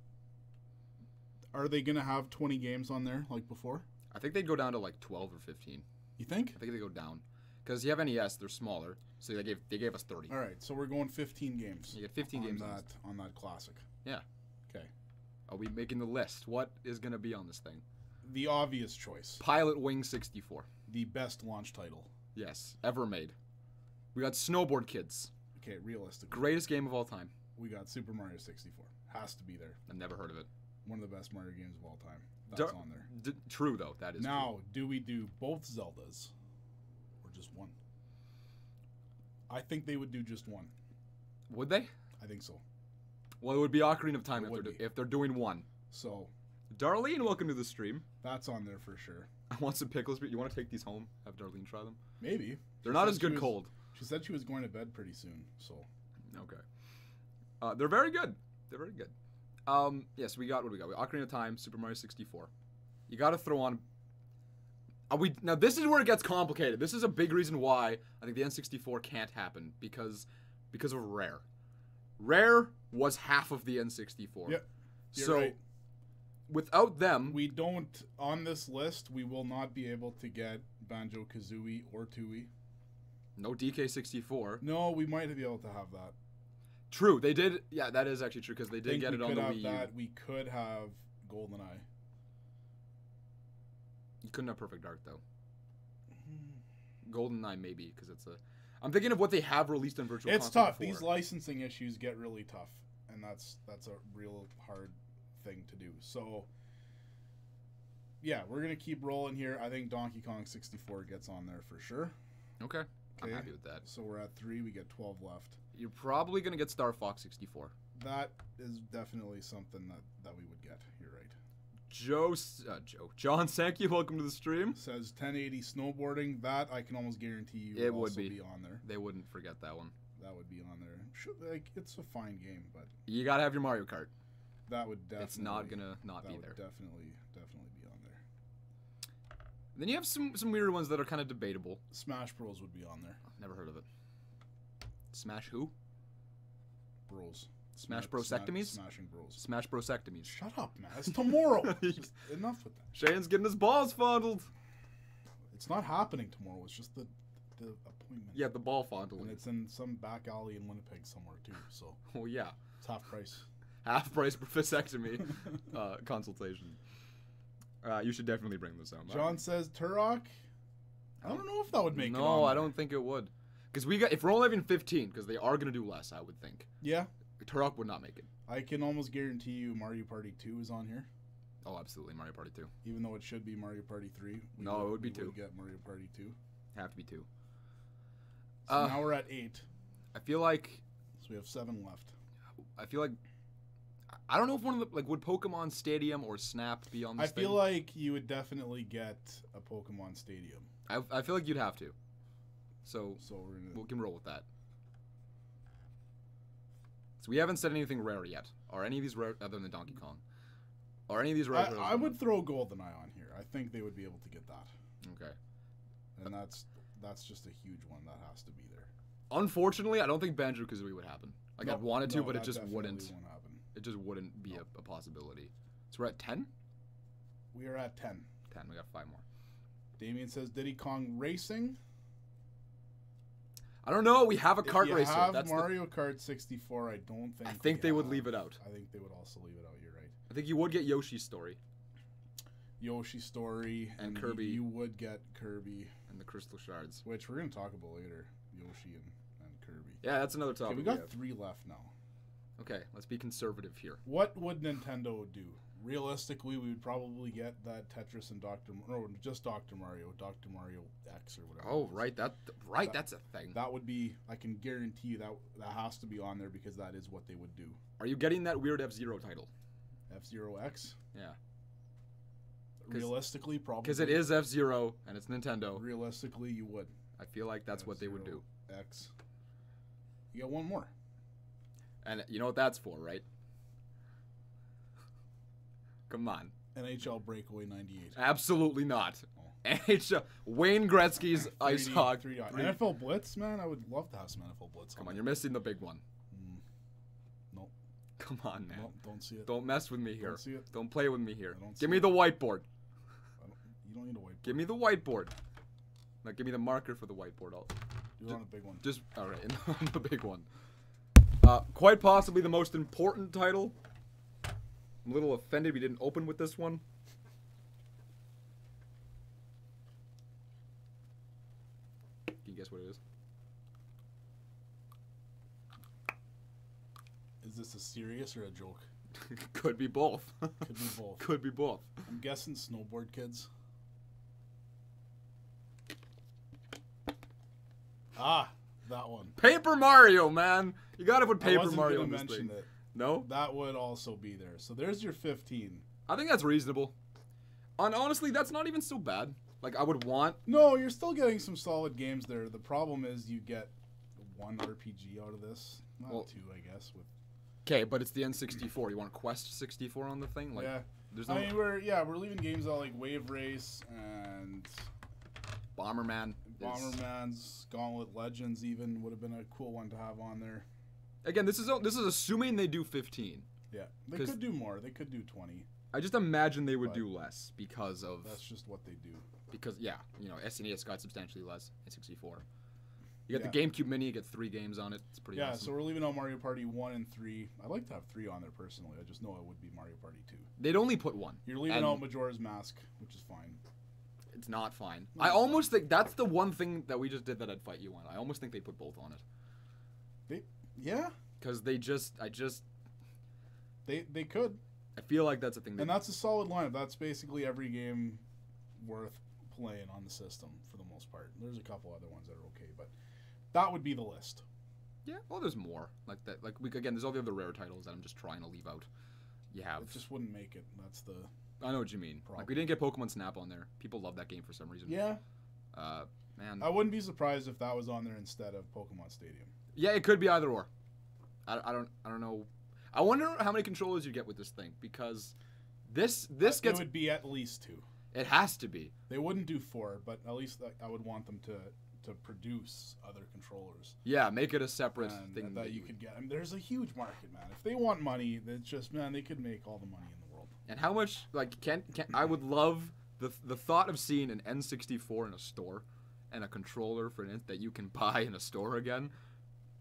Are they going to have 20 games on there, like before? I think they'd go down to like 12 or 15. You think? I think they go down. Because you have NES, they're smaller, so they gave us 30. Alright, so we're going 15 games. You get 15 games on that classic. Yeah. Okay. Are we making the list? What is going to be on this thing? The obvious choice. Pilot Wing 64. The best launch title. Yes, ever made. We got Snowboard Kids. Okay, realistically. Greatest game of all time. We got Super Mario 64. Has to be there. I've never heard of it. One of the best Mario games of all time. That's on there. True, though. That is now, true. do we do both Zeldas? Or just one? I think they would do just one. Would they? I think so. Well, it would be Ocarina of Time if they're doing one. So, Darlene, welcome to the stream. That's on there for sure. I want some pickles. You want to take these home? Have Darlene try them? Maybe. They're not as good cold. She said she was going to bed pretty soon, so. Okay. They're very good. They're very good. Yes, we got what do we got? Ocarina of Time, Super Mario 64. You got to throw on. Now this is where it gets complicated. This is a big reason why I think the N64 can't happen because of Rare. Rare was half of the N64. Yep. So right. Without them, we don't on this list. We will not be able to get Banjo-Kazooie or Tooie. No DK64. No, we might be able to have that. True, they did. Yeah, that is actually true because they did get it on the Wii U. We could have GoldenEye. You couldn't have Perfect Dark though. GoldenEye maybe because it's a. I'm thinking of what they have released on Virtual Console. It's tough. Before. These licensing issues get really tough, and that's a real hard thing to do. So, yeah, we're gonna keep rolling here. I think Donkey Kong 64 gets on there for sure. Okay. I'm happy with that. So we're at 3. We get 12 left. You're probably gonna get Star Fox 64. That is definitely something that we would get. You're right. John Sankey, welcome to the stream. Says 1080 snowboarding. That I can almost guarantee you it would be on there. They wouldn't forget that one. That would be on there. It's a fine game, but you gotta have your Mario Kart. That would definitely. It's not gonna not be there. Definitely be on there. Then you have some weird ones that are kind of debatable. Smash Bros would be on there. Never heard of it. Smash who? Bros. Smash Brosectomies? Smashing Bros. Smash Brosectomies. Shut up, man. It's tomorrow. Just enough with that. Shane's getting his balls fondled. It's not happening tomorrow. It's just the appointment. Yeah, the ball fondling. And it's in some back alley in Winnipeg somewhere, too. So. Oh, yeah. It's half price. Half price vasectomy consultation. You should definitely bring this out. John says Turok. I don't know if that would make it. No, I don't think it would. Because if we're only having 15, because they are going to do less, I would think. Yeah. Turok would not make it. I can almost guarantee you Mario Party 2 is on here. Oh, absolutely, Mario Party 2. Even though it should be Mario Party 3. No, it would be 2. We would get Mario Party 2. Have to be 2. So now we're at 8. I feel like... So we have 7 left. I feel like... I don't know if one of the... would Pokemon Stadium or Snap be on this I feel like you would definitely get a Pokemon Stadium. I feel like you'd have to. So we can roll with that. So we haven't said anything rare yet. Are any of these rare other than Donkey Kong? Are any of these rare? I would throw GoldenEye on here. I think they would be able to get that. Okay. And that's just a huge one that has to be there. Unfortunately, I don't think Banjo-Kazooie would happen. Like I'd want it to, but it just wouldn't. Won't happen. It just wouldn't be a possibility. So we're at 10? We are at 10. 10. We got 5 more. Damien says Diddy Kong Racing. I don't know. We have a kart racer. That's Mario Kart 64. I don't think. I think they would leave it out. I think they would also leave it out. You're right. I think you would get Yoshi's Story. Yoshi's Story and Kirby. You would get Kirby and the Crystal Shards, which we're gonna talk about later. Yoshi and Kirby. Yeah, that's another topic. Okay, we got 3 left now. Okay, let's be conservative here. What would Nintendo do? Realistically, we would probably get that Tetris and just Dr. Mario X or whatever. Oh, right, that's a thing. That would be. I can guarantee you that has to be on there because that is what they would do. Are you getting that weird F-Zero title? F-Zero X? Yeah. Realistically, probably. Because it is F-Zero and it's Nintendo. Realistically, you would. I feel like that's what they would do. X. You got one more. And you know what that's for, right? Come on. NHL Breakaway 98. Absolutely not. Oh. NHL Wayne Gretzky's Ice Hockey. NFL Blitz, man. I would love to have some NFL Blitz. Come on, you're missing the big one. Nope. Come on, man. Nope, don't see it. Don't mess with me here. Don't see it. Don't play with me here. Give me the whiteboard. You don't need a whiteboard. Give me the whiteboard. Now give me the marker for the whiteboard. I'll do it on the big one. Just all right, on the big one. Quite possibly the most important title. I'm a little offended we didn't open with this one. Can you guess what it is? Is this a serious or a joke? Could be both. Could be both. Could be both. I'm guessing Snowboard Kids. Ah, that one. Paper Mario, man. You gotta put I Paper wasn't Mario gonna in this mention thing. it. No? That would also be there. So there's your 15. I think that's reasonable. And honestly, that's not even so bad. Like, I would want... No, you're still getting some solid games there. The problem is you get one RPG out of this. Not two, I guess. With Okay, but it's the N64. You want Quest 64 on the thing? Like, yeah. There's no... I mean, we're leaving games out like Wave Race and Bomberman. Bomberman's Gauntlet Legends even would have been a cool one to have on there. Again, this is assuming they do 15. Yeah, they could do more. They could do 20. I just imagine they would do less because of... That's just what they do. Because, yeah, you know, SNES got substantially less in 64. You got the GameCube Mini, you get 3 games on it. It's pretty awesome. So we're leaving out Mario Party 1 and 3. I'd like to have 3 on there personally. I just know it would be Mario Party 2. They'd only put 1. You're leaving out Majora's Mask, which is fine. It's not fine. I almost think that's the one thing that we just did that I'd fight you on. I almost think they put both on it. Yeah? Because they could. I feel like that's a thing. And that's a solid lineup. That's basically every game worth playing on the system for the most part. There's a couple other ones that are okay, but that would be the list. Yeah, well, there's more like that. Like again, there's all the other rare titles that I'm just trying to leave out. You have. It just wouldn't make it. That's the. I know what you mean. Problem. Like we didn't get Pokemon Snap on there. People love that game for some reason. Yeah. Man. I wouldn't be surprised if that was on there instead of Pokemon Stadium. Yeah, it could be either or. I don't know. I wonder how many controllers you get with this thing because this gets. It would be at least 2. It has to be. They wouldn't do 4, but at least I would want them to produce other controllers. Yeah, make it a separate thing that you could get. I mean, there's a huge market, man. If they want money, it's just they could make all the money in the world. And how much can I would love the thought of seeing an N64 in a store and a controller for it that you can buy in a store again.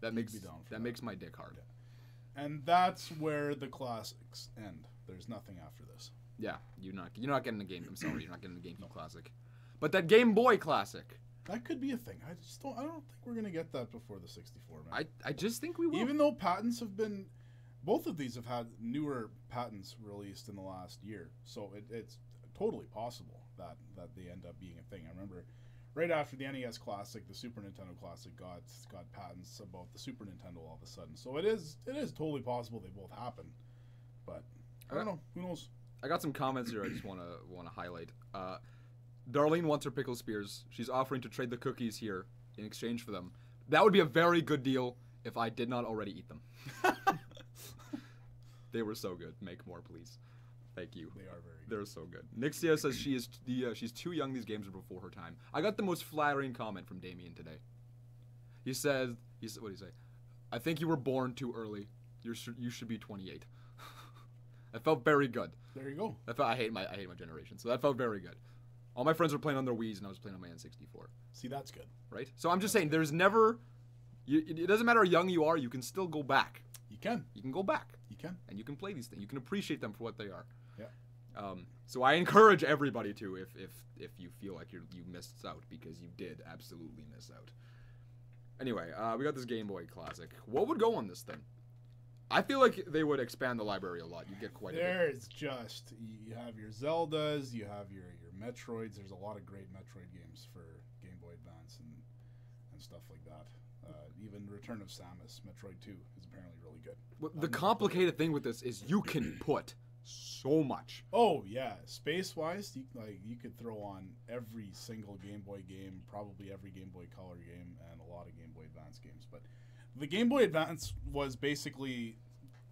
That makes my dick hard. Yeah. And that's where the classics end. There's nothing after this. Yeah, you're not getting a game. I'm sorry, you're not getting a GameCube Classic. But that Game Boy Classic. That could be a thing. I don't think we're gonna get that before the 64, man. I just think we will. Even though patents have been, both of these have had newer patents released in the last year, so it's totally possible that they end up being a thing. I remember right after the NES Classic, the Super Nintendo Classic got patents about the Super Nintendo all of a sudden. So it is totally possible they both happen, but I don't know. Who knows? I got some comments here I just want to highlight. Darlene wants her pickle spears. She's offering to trade the cookies here in exchange for them. That would be a very good deal if I did not already eat them. They were so good. Make more, please. Thank you. They are very good. They're so good. Nixia says she's too young. These games are before her time. I got the most flattering comment from Damien today. He said, what did he say? I think you were born too early. You should be 28. That felt very good. There you go. I hate my generation, so that felt very good. All my friends were playing on their Wii's, and I was playing on my N64. See, that's good. Right? So I'm just saying, there's never... it doesn't matter how young you are, you can still go back. You can. You can go back. You can. And you can play these things. You can appreciate them for what they are. Yeah. So I encourage everybody to, if you feel like you missed out, because you did absolutely miss out. Anyway, we got this Game Boy Classic. What would go on this thing? I feel like they would expand the library a lot. You get quite a bit. There's just, you have your Zeldas, you have your Metroids. There's a lot of great Metroid games for Game Boy Advance and stuff like that. Even Return of Samus, Metroid 2, is apparently really good. Well, the complicated thing with this is you can put so much. Oh yeah, space-wise, you could throw on every single Game Boy game, probably every Game Boy Color game, and a lot of Game Boy Advance games. But the Game Boy Advance was basically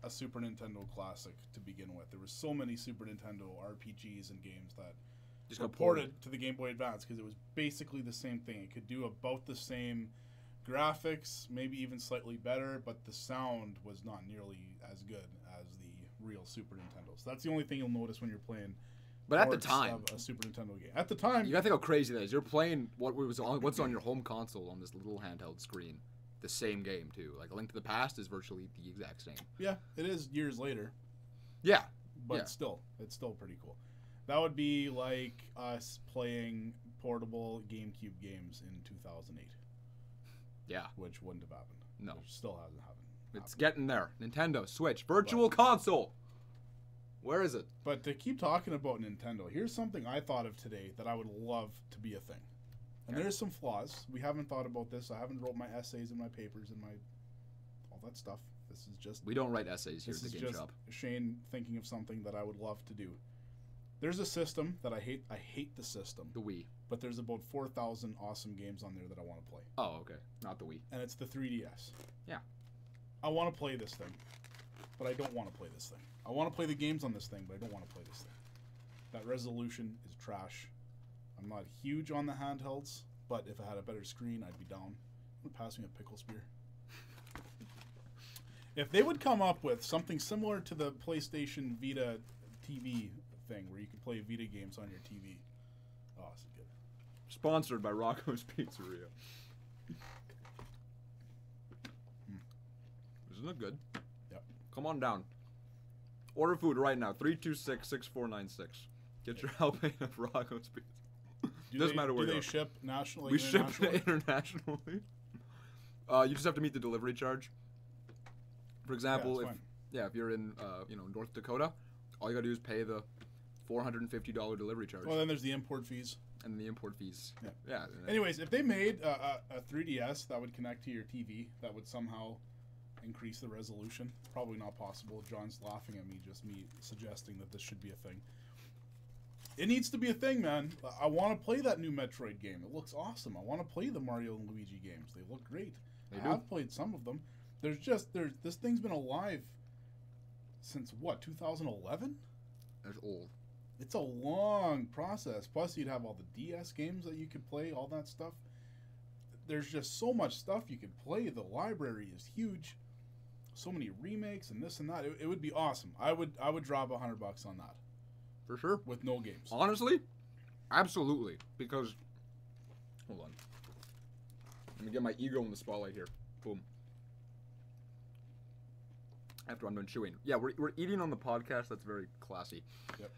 a Super Nintendo classic to begin with. There were so many Super Nintendo RPGs and games that just got ported to the Game Boy Advance because it was basically the same thing. It could do about the same graphics, maybe even slightly better, but the sound was not nearly as good as the real Super Nintendo. So that's the only thing you'll notice when you're playing. But at the time, of a Super Nintendo game. At the time, you gotta think how crazy that is. You're playing what's on your home console on this little handheld screen. The same game too. Like A Link to the Past is virtually the exact same. Yeah, it is years later. Yeah, but still, it's still pretty cool. That would be like us playing portable GameCube games in 2008. Yeah, which wouldn't have happened. No, which still hasn't happened. It's getting there. Nintendo Switch Virtual Console. Where is it? But to keep talking about Nintendo, here's something I thought of today that I would love to be a thing. And there's some flaws. We haven't thought about this. I haven't wrote my essays and my papers and all that stuff. This is just... We don't write essays here at the GameShop. This is just Shane thinking of something that I would love to do. There's a system that I hate. I hate the system. The Wii. But there's about 4,000 awesome games on there that I want to play. Oh, okay. Not the Wii. And it's the 3DS. Yeah. I want to play this thing, but I don't want to play this thing. I want to play the games on this thing, but I don't want to play this thing. That resolution is trash. I'm not huge on the handhelds, but if I had a better screen, I'd be down. Pass me a pickle spear. If they would come up with something similar to the PlayStation Vita TV thing, where you could play Vita games on your TV. Oh, this is good. Sponsored by Rocco's Pizzeria. Isn't it good? Yep. Come on down. Order food right now. 326-6496. Get your helping of Rocco's Pizza. Doesn't matter where you are. Do they ship nationally? We ship internationally. You just have to meet the delivery charge. For example, if you're in North Dakota, all you gotta do is pay the $450 delivery charge. Well, then there's the import fees. And the import fees. Yeah. Anyways, if they made a 3DS that would connect to your TV, that would somehow increase the resolution. Probably not possible. John's laughing at me, just me suggesting that this should be a thing. It needs to be a thing, man. I want to play that new Metroid game. It looks awesome. I want to play the Mario and Luigi games. They look great. I've played some of them. This thing's been alive since what, 2011? That's old. It's a long process. Plus, you'd have all the DS games that you could play, all that stuff. There's just so much stuff you could play. The library is huge. So many remakes and this and that. It would be awesome. I would drop $100 on that. For sure. With no games. Honestly, absolutely. Because, hold on. Let me get my ego in the spotlight here. Boom. After I'm done chewing. Yeah, we're eating on the podcast. That's very classy. Yep.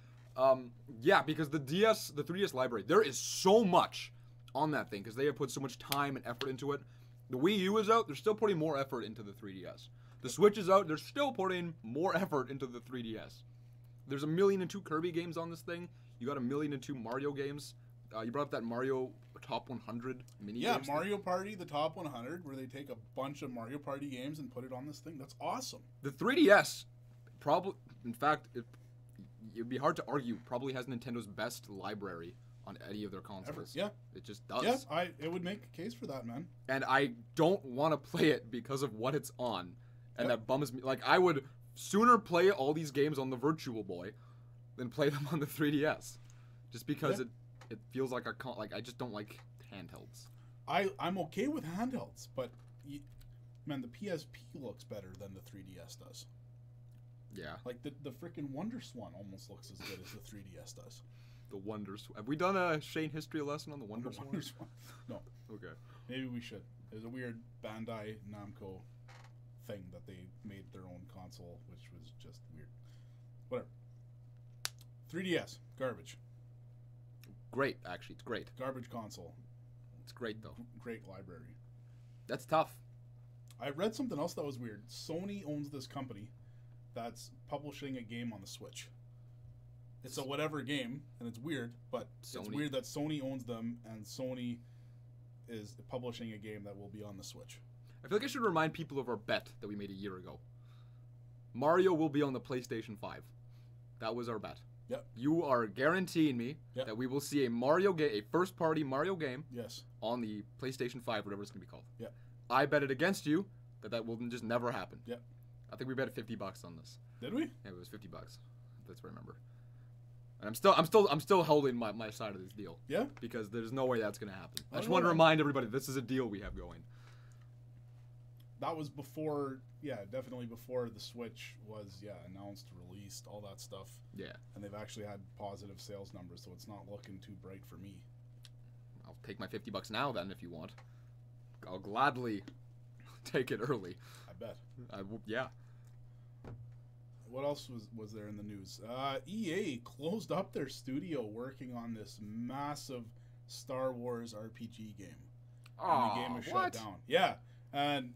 Yeah, because the 3DS library, there is so much on that thing because they have put so much time and effort into it. The Wii U is out. They're still putting more effort into the 3DS. The Switch is out. They're still putting more effort into the 3DS. There's 1,000,002 Kirby games on this thing. You got 1,000,002 Mario games. You brought up that Mario Top 100 mini games. Yeah, Mario Party, the Top 100, where they take a bunch of Mario Party games and put it on this thing. That's awesome. The 3DS, probably, in fact, it'd be hard to argue, probably has Nintendo's best library on any of their consoles. Ever. Yeah. It just does. Yeah, it would make a case for that, man. And I don't want to play it because of what it's on. And that bums me. Like, I would sooner play all these games on the Virtual Boy than play them on the 3DS. Just because it feels like I just don't like handhelds. I'm okay with handhelds, but man, the PSP looks better than the 3DS does. Yeah. Like the freaking Wonder Swan almost looks as good as the 3DS does. The Wonder Swan. Have we done a Shane history lesson on the Wonder Swan? No. Okay. Maybe we should. There's a weird Bandai Namco thing that they made their own console, which was just weird. Whatever. 3DS, garbage. Great, actually. It's great. Garbage console. It's great, though. Great library. That's tough. I read something else that was weird. Sony owns this company that's publishing a game on the Switch. It's a whatever game, and it's weird, but it's weird that Sony owns them, and Sony is publishing a game that will be on the Switch. I feel like I should remind people of our bet that we made a year ago. Mario will be on the PlayStation 5. That was our bet. Yep. You are guaranteeing me that we will see a Mario game, a first-party Mario game, on the PlayStation 5, whatever it's going to be called. Yep. I betted against you that will just never happen. Yep. I think we bet $50 on this. Did we? Yeah, it was $50. That's what I remember. And I'm still holding my side of this deal. Yeah. Because there's no way that's going to happen. I just want to remind everybody this is a deal we have going. That was before, definitely before the Switch was, announced, released, all that stuff. Yeah. And they've actually had positive sales numbers, so it's not looking too bright for me. I'll take my $50 now then if you want. I'll gladly take it early. I bet. Yeah. What else was there in the news? EA closed up their studio working on this massive Star Wars RPG game. Oh, and the game was shut down. Yeah. And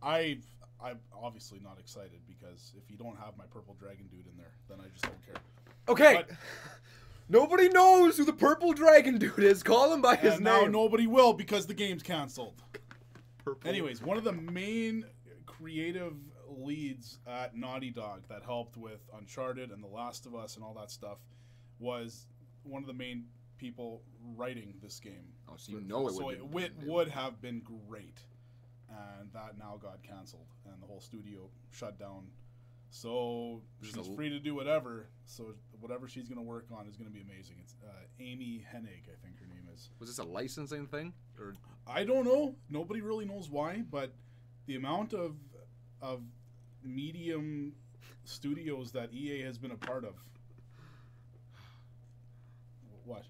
I I'm obviously not excited because if you don't have my purple dragon dude in there, then I just don't care. Okay. But, nobody knows who the purple dragon dude is. Call him by his name. Now nobody will because the game's canceled. Purple. Anyways, one of the main creative leads at Naughty Dog that helped with Uncharted and The Last of Us and all that stuff was one of the main people writing this game. Oh, so you know it would. So it would have been great, and that now got canceled, and the whole studio shut down. So she's free to do whatever. So whatever she's going to work on is going to be amazing. It's Amy Hennig, I think her name is. Was this a licensing thing, or? I don't know. Nobody really knows why, but the amount of medium studios that EA has been a part of. What?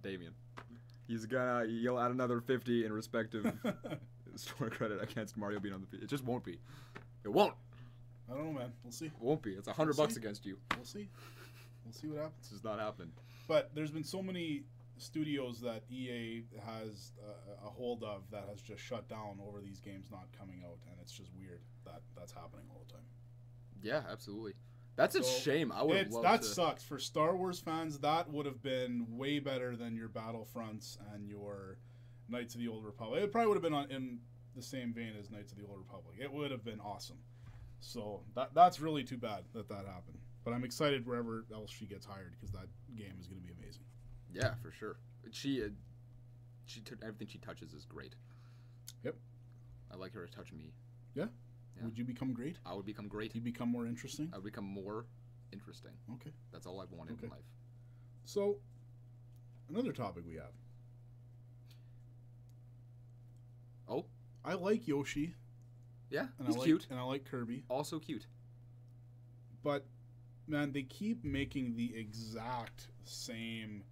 Damien. He'll add another 50 in respective store credit against Mario being on the field. It just won't be. It won't. I don't know, man. We'll see. It won't be. It's $100 against you. We'll see. We'll see what happens. This is not happening. But there's been so many studios that EA has a hold of that has just shut down over these games not coming out, and it's just weird that that's happening all the time. Yeah, absolutely. That's a shame. I would have loved that to... sucks. For Star Wars fans, that would have been way better than your Battlefronts and your Knights of the Old Republic. It probably would have been in the same vein as Knights of the Old Republic. It would have been awesome. So that's really too bad that happened. But I'm excited wherever else she gets hired because that game is going to be amazing. Yeah, for sure. She everything she touches is great. Yep. I like her to touch me. Yeah? Would you become great? I would become great. You become more interesting? I would become more interesting. Okay. That's all I've wanted in life. So, another topic we have. Oh? I like Yoshi. Yeah, he's cute. And I like Kirby. Also cute. But, man, they keep making the exact same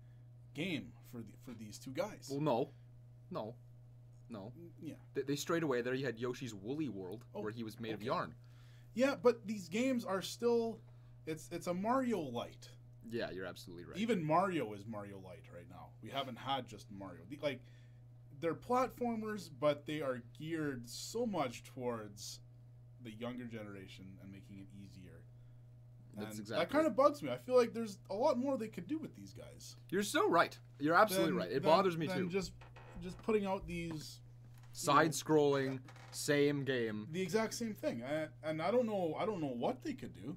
game for these two guys. Well, no. Yeah. They strayed away. There you had Yoshi's Woolly World, where he was made of yarn. Yeah, but these games are still... It's a Mario Light. Yeah, you're absolutely right. Even Mario is Mario Light right now. We haven't had just Mario. They're platformers, but they are geared so much towards the younger generation and making it easier. That kind of bugs me. I feel like there's a lot more they could do with these guys. You're so right. You're absolutely right. It bothers me too. Just putting out these side-scrolling, same game. The exact same thing. And I don't know what they could do.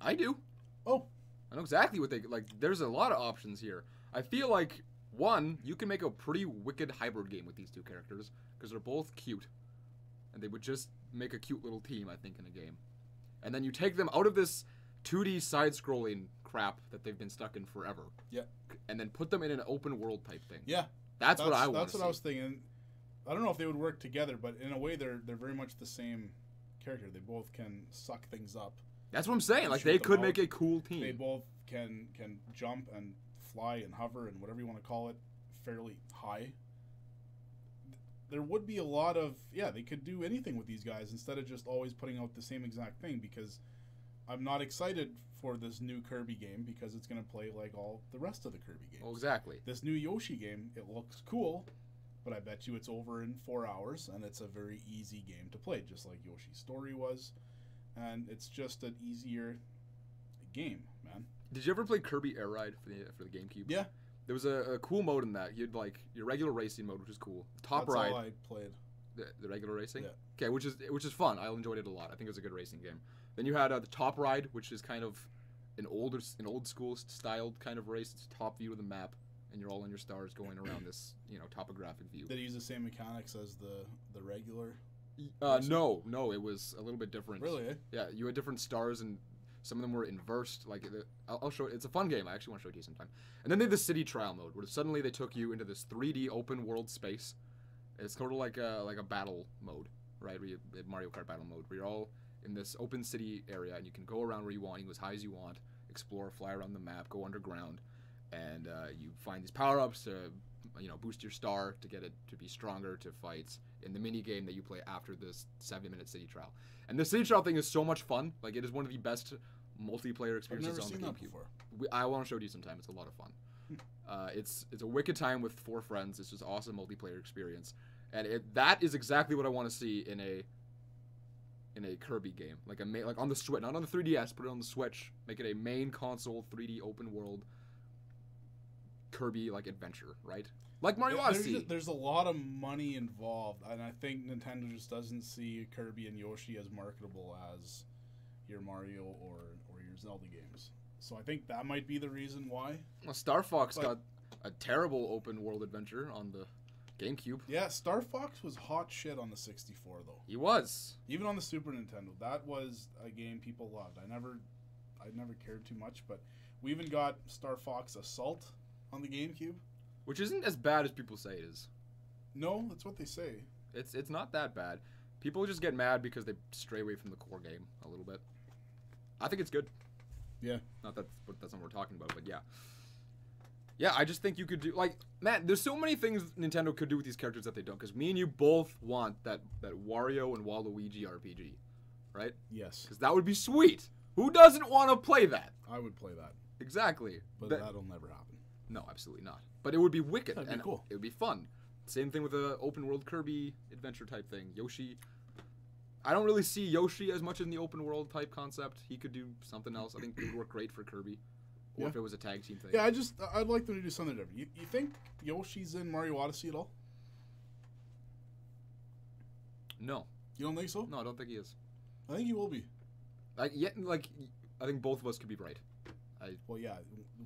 I do. Oh. I know exactly what they like. There's a lot of options here. I feel like one, you can make a pretty wicked hybrid game with these two characters because they're both cute, and they would just make a cute little team, I think, in a game. And then you take them out of this 2D side-scrolling crap that they've been stuck in forever. Yeah. And then put them in an open world type thing. Yeah. That's what I want. That's what I was thinking. I don't know if they would work together, but in a way they're very much the same character. They both can suck things up. That's what I'm saying. Like they could make a cool team. They both can jump and fly and hover and whatever you want to call it fairly high. There would be a lot of they could do anything with these guys instead of just always putting out the same exact thing, because I'm not excited for this new Kirby game because it's going to play like all the rest of the Kirby games. Oh, exactly. This new Yoshi game, it looks cool, but I bet you it's over in 4 hours, and it's a very easy game to play, just like Yoshi's Story was. And it's just an easier game, man. Did you ever play Kirby Air Ride for the GameCube? Yeah. There was a cool mode in that. You'd like your regular racing mode, which is cool. Top Ride. That's all I played. The regular racing? Yeah. Okay, which is fun. I enjoyed it a lot. I think it was a good racing game. Then you had the Top Ride, which is kind of an old school styled kind of race. It's top view of the map, and you're all in your stars going around this topographic view. Did it use the same mechanics as the regular? No, it was a little bit different. Really? Eh? Yeah, you had different stars, and some of them were inversed. Like I'll show it. It's a fun game. I actually want to show it to you sometime. And then they had the city trial mode, where suddenly they took you into this 3D open world space. It's sort of like a battle mode, right? Where Mario Kart battle mode, where you're all in this open city area, and you can go around where you want, you go as high as you want, explore, fly around the map, go underground, and you find these power-ups to boost your star to get it to be stronger to fights in the mini game that you play after this 70-minute city trial. And the city trial thing is so much fun. Like, it is one of the best multiplayer experiences on the GameCube. I've never seen that before. I want to show you sometime. It's a lot of fun. It's a wicked time with 4 friends. It's just awesome multiplayer experience, and that is exactly what I want to see in a in a Kirby game, like like on the Switch, not on the 3DS, put it on the Switch, make it a main console 3D open world Kirby like adventure, right? Like Mario Odyssey. There's a lot of money involved, and I think Nintendo just doesn't see Kirby and Yoshi as marketable as your Mario or your Zelda games. So I think that might be the reason why. Well, Star Fox got a terrible open world adventure on the GameCube. Yeah, Star Fox was hot shit on the 64 though. He was. Even on the Super Nintendo, that was a game people loved. I never cared too much, but we even got Star Fox Assault on the GameCube. Which isn't as bad as people say it is. No, that's what they say. It's not that bad. People just get mad because they stray away from the core game a little bit. I think it's good. Yeah. Not that's not what we're talking about, but yeah. Yeah, I just think you could do, like, man, there's so many things Nintendo could do with these characters that they don't. Because me and you both want that Wario and Waluigi RPG, right? Yes. Because that would be sweet. Who doesn't want to play that? I would play that. Exactly. But that'll never happen. No, absolutely not. But it would be wicked. That'd be cool. It would be fun. Same thing with the open world Kirby adventure type thing. Yoshi. I don't really see Yoshi as much in the open world type concept. He could do something else. I think it would work great for Kirby. Or if it was a tag team thing. Yeah, I'd like them to do something different. You think Yoshi's in Mario Odyssey at all? No. You don't think so? No, I don't think he is. I think he will be. I think both of us could be right. Well, yeah,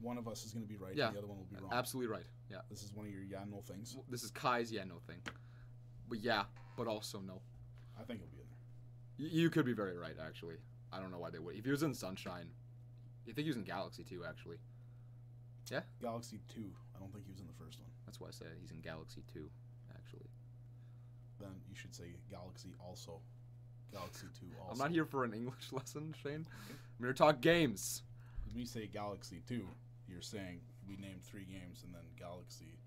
one of us is going to be right, yeah, and the other one will be wrong. Absolutely right. Yeah. This is one of your no things. This is Kai's no thing. But yeah, but also no. I think he'll be in there. You could be very right, actually. I don't know why they would. If he was in Sunshine, I think he was in Galaxy 2, actually. Yeah? Galaxy 2. I don't think he was in the first one. That's why I said he's in Galaxy 2, actually. Then you should say Galaxy also. Galaxy 2 also. I'm not here for an English lesson, Shane. I'm here to talk games. When we say Galaxy 2, you're saying we named 3 games and then Galaxy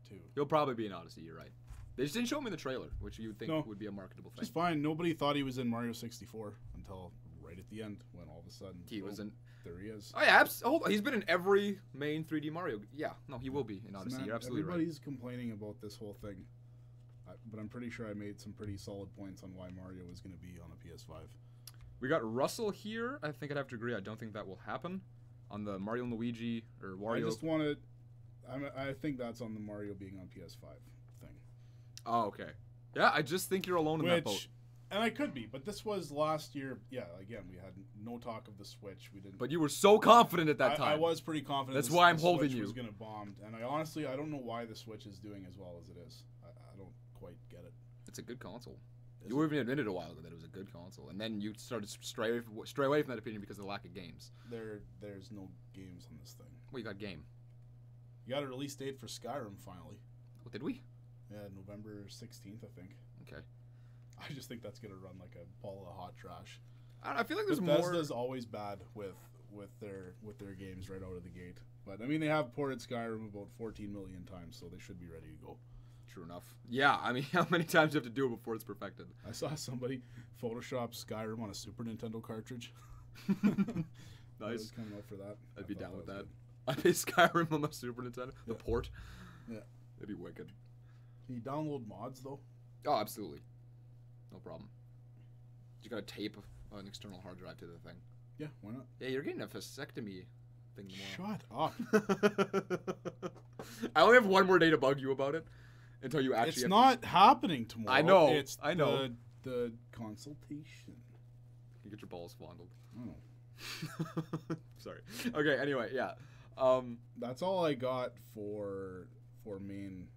2. He'll probably be in Odyssey, you're right. They just didn't show him in the trailer, which you would think would be a marketable thing. It's fine. Nobody thought he was in Mario 64 until right at the end when all of a sudden he was in. There he is. Oh yeah, he's been in every main 3D Mario. Yeah, no, he will be in Odyssey. You're absolutely right. Everybody's complaining about this whole thing, but I'm pretty sure I made some pretty solid points on why Mario is going to be on a PS5. We got Russell here. I think I'd have to agree. I don't think that will happen on the Mario and Luigi or Wario. I just wanted. I think that's on the Mario being on PS5 thing. Oh, okay. Yeah, I just think you're alone in that boat. And I could be, but this was last year. Yeah, again, we had no talk of the Switch. We didn't. But you were so confident at that time. I was pretty confident. That's why I'm holding Switch you. Was going to bomb, and I honestly don't know why the Switch is doing as well as it is. I don't quite get it. It's a good console. You even admitted a while ago that it was a good console, and then you started to stray away from that opinion because of the lack of games. There's no games on this thing. Well, you got game. You got a release date for Skyrim finally. What did we? Yeah, November 16th, I think. Okay. I just think that's gonna run like a ball of hot trash. I feel like there's Bethesda's always bad with their games right out of the gate. But I mean, they have ported Skyrim about 14 million times, so they should be ready to go. True enough. Yeah, I mean, how many times do you have to do it before it's perfected? I saw somebody Photoshop Skyrim on a Super Nintendo cartridge. Nice. I was coming up for that. I'd be down with that. I play Skyrim on my Super Nintendo. The port. Yeah. That'd be wicked. Can you download mods though? Oh, absolutely. No problem. You gotta tape an external hard drive to the thing. Yeah, why not? Yeah, you're getting a vasectomy thing tomorrow. Shut up. I only have one more day to bug you about it until you actually. It's not happening tomorrow. I know. It's I know. The consultation. You get your balls fondled. Oh. Sorry. Okay. Anyway, yeah. That's all I got for main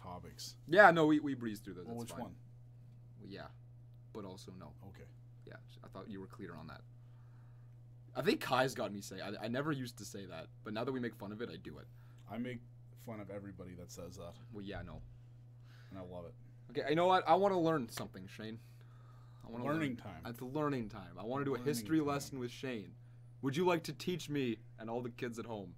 topics. Yeah. No, we breezed through those. Well, That's which fine. one? Well, yeah, but also no. Okay. Yeah, I thought you were clear on that. I think Kai's got me say. I never used to say that, but now that we make fun of it, I do it. I make fun of everybody that says that. Well, yeah, no. And I love it. Okay, you know what? I want to learn something, Shane. I want to learning time. It's learning time. I want to do a history lesson with Shane. Would you like to teach me and all the kids at home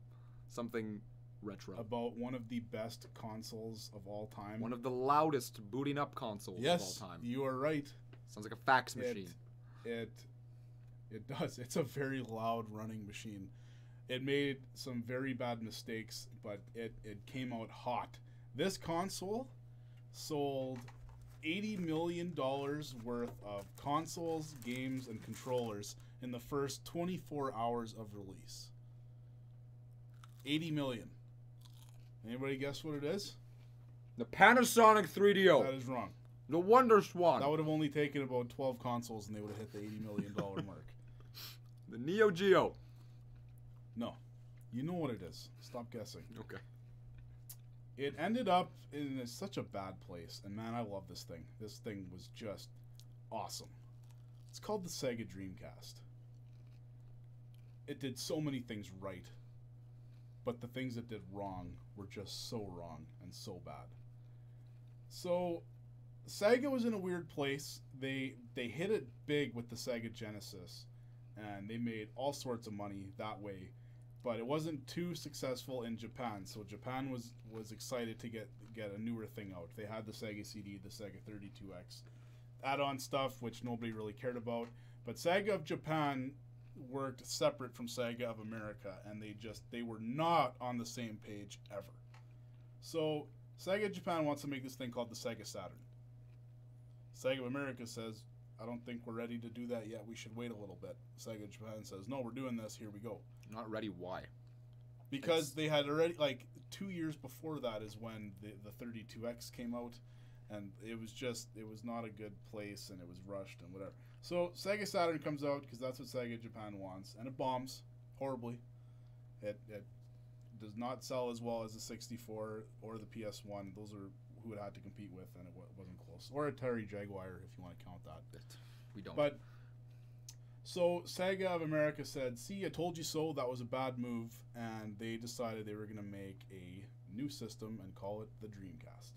something retro? About one of the best consoles of all time. One of the loudest booting up consoles of all time. You are right. Sounds like a fax machine. It does. It's a very loud running machine. It made some very bad mistakes, but it came out hot. This console sold $80 million worth of consoles, games, and controllers in the first 24 hours of release. 80 million. Anybody guess what it is? The Panasonic 3DO. That is wrong. The Wonder Swan. That would have only taken about 12 consoles and they would have hit the $80 million mark. The Neo Geo. No. You know what it is. Stop guessing. Okay. It ended up in such a bad place. And man, I love this thing. This thing was just awesome. It's called the Sega Dreamcast. It did so many things right. But the things it did wrong were just so wrong and so bad. So Sega was in a weird place. They hit it big with the Sega Genesis. And they made all sorts of money that way. But it wasn't too successful in Japan, so Japan was excited to get a newer thing out. They had the Sega CD, the Sega 32X, add-on stuff which nobody really cared about. But Sega of Japan worked separate from Sega of America, and they were not on the same page ever. So Sega of Japan wants to make this thing called the Sega Saturn. Sega of America says, I don't think we're ready to do that yet. We should wait a little bit. Sega of Japan says, no, we're doing this. Here we go. Not ready. Why? Because they had already, like, 2 years before that is when the 32X came out, and it was not a good place, and it was rushed and whatever. So Sega Saturn comes out because that's what Sega Japan wants, and it bombs horribly. It does not sell as well as the 64 or the PS1. Those are who it had to compete with, and it wasn't close. Or Atari Jaguar, if you want to count that. We don't. But so Sega of America said, see, I told you so. That was a bad move. And they decided they were going to make a new system and call it the Dreamcast.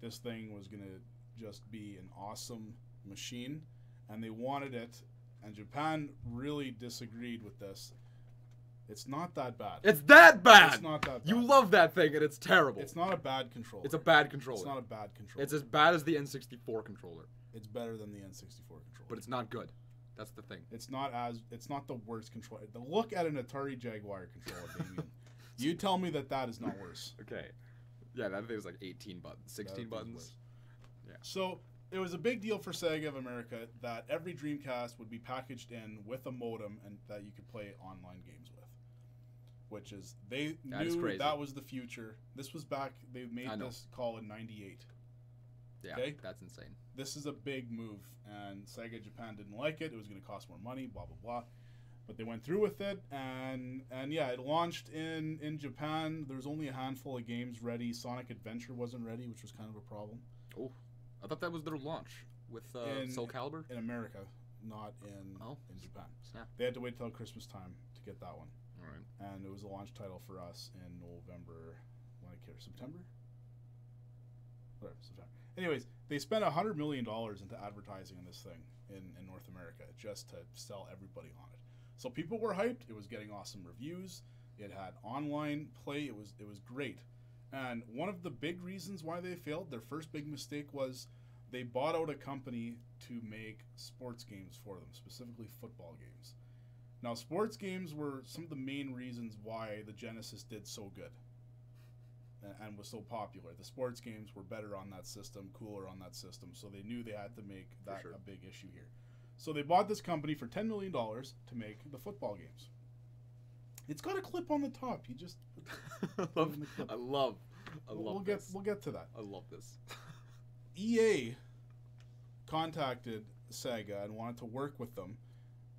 This thing was going to just be an awesome machine. And they wanted it. And Japan really disagreed with this. It's not that bad. It's that bad! It's not that bad. You love that thing, and it's terrible. It's not a bad controller. It's a bad controller. It's not a bad controller. It's as bad as the N64 controller. It's better than the N64 controller. But it's not good. That's the thing. It's not the worst controller. Look at an Atari Jaguar controller, Damien. You tell me that is not worse. Okay. Yeah, that thing was like 18 buttons, 16 buttons. Yeah. So it was a big deal for Sega of America that every Dreamcast would be packaged in with a modem and that you could play online games with. Which is, they knew that was the future. This was back, they made this call in 98. Yeah, okay? That's insane. This is a big move, and Sega Japan didn't like it. It was going to cost more money, blah, blah, blah. But they went through with it, and yeah, it launched in Japan. There was only a handful of games ready. Sonic Adventure wasn't ready, which was kind of a problem. Oh, I thought that was their launch with Soul Calibur? In America, not in Japan. Snap. They had to wait till Christmas time to get that one. All right. And it was a launch title for us in November, September? Whatever, September. Anyways, they spent $100 million into advertising on this thing in North America just to sell everybody on it. So people were hyped. It was getting awesome reviews. It had online play. It was great. And one of the big reasons why they failed, their first big mistake was they bought out a company to make sports games for them, specifically football games. Now, sports games were some of the main reasons why the Genesis did so good and was so popular. The sports games were better on that system, cooler on that system, so they knew they had to make that a big issue here. So they bought this company for $10 million to make the football games. It's got a clip on the top. You just I love this. We'll get to that. I love this. EA contacted Sega and wanted to work with them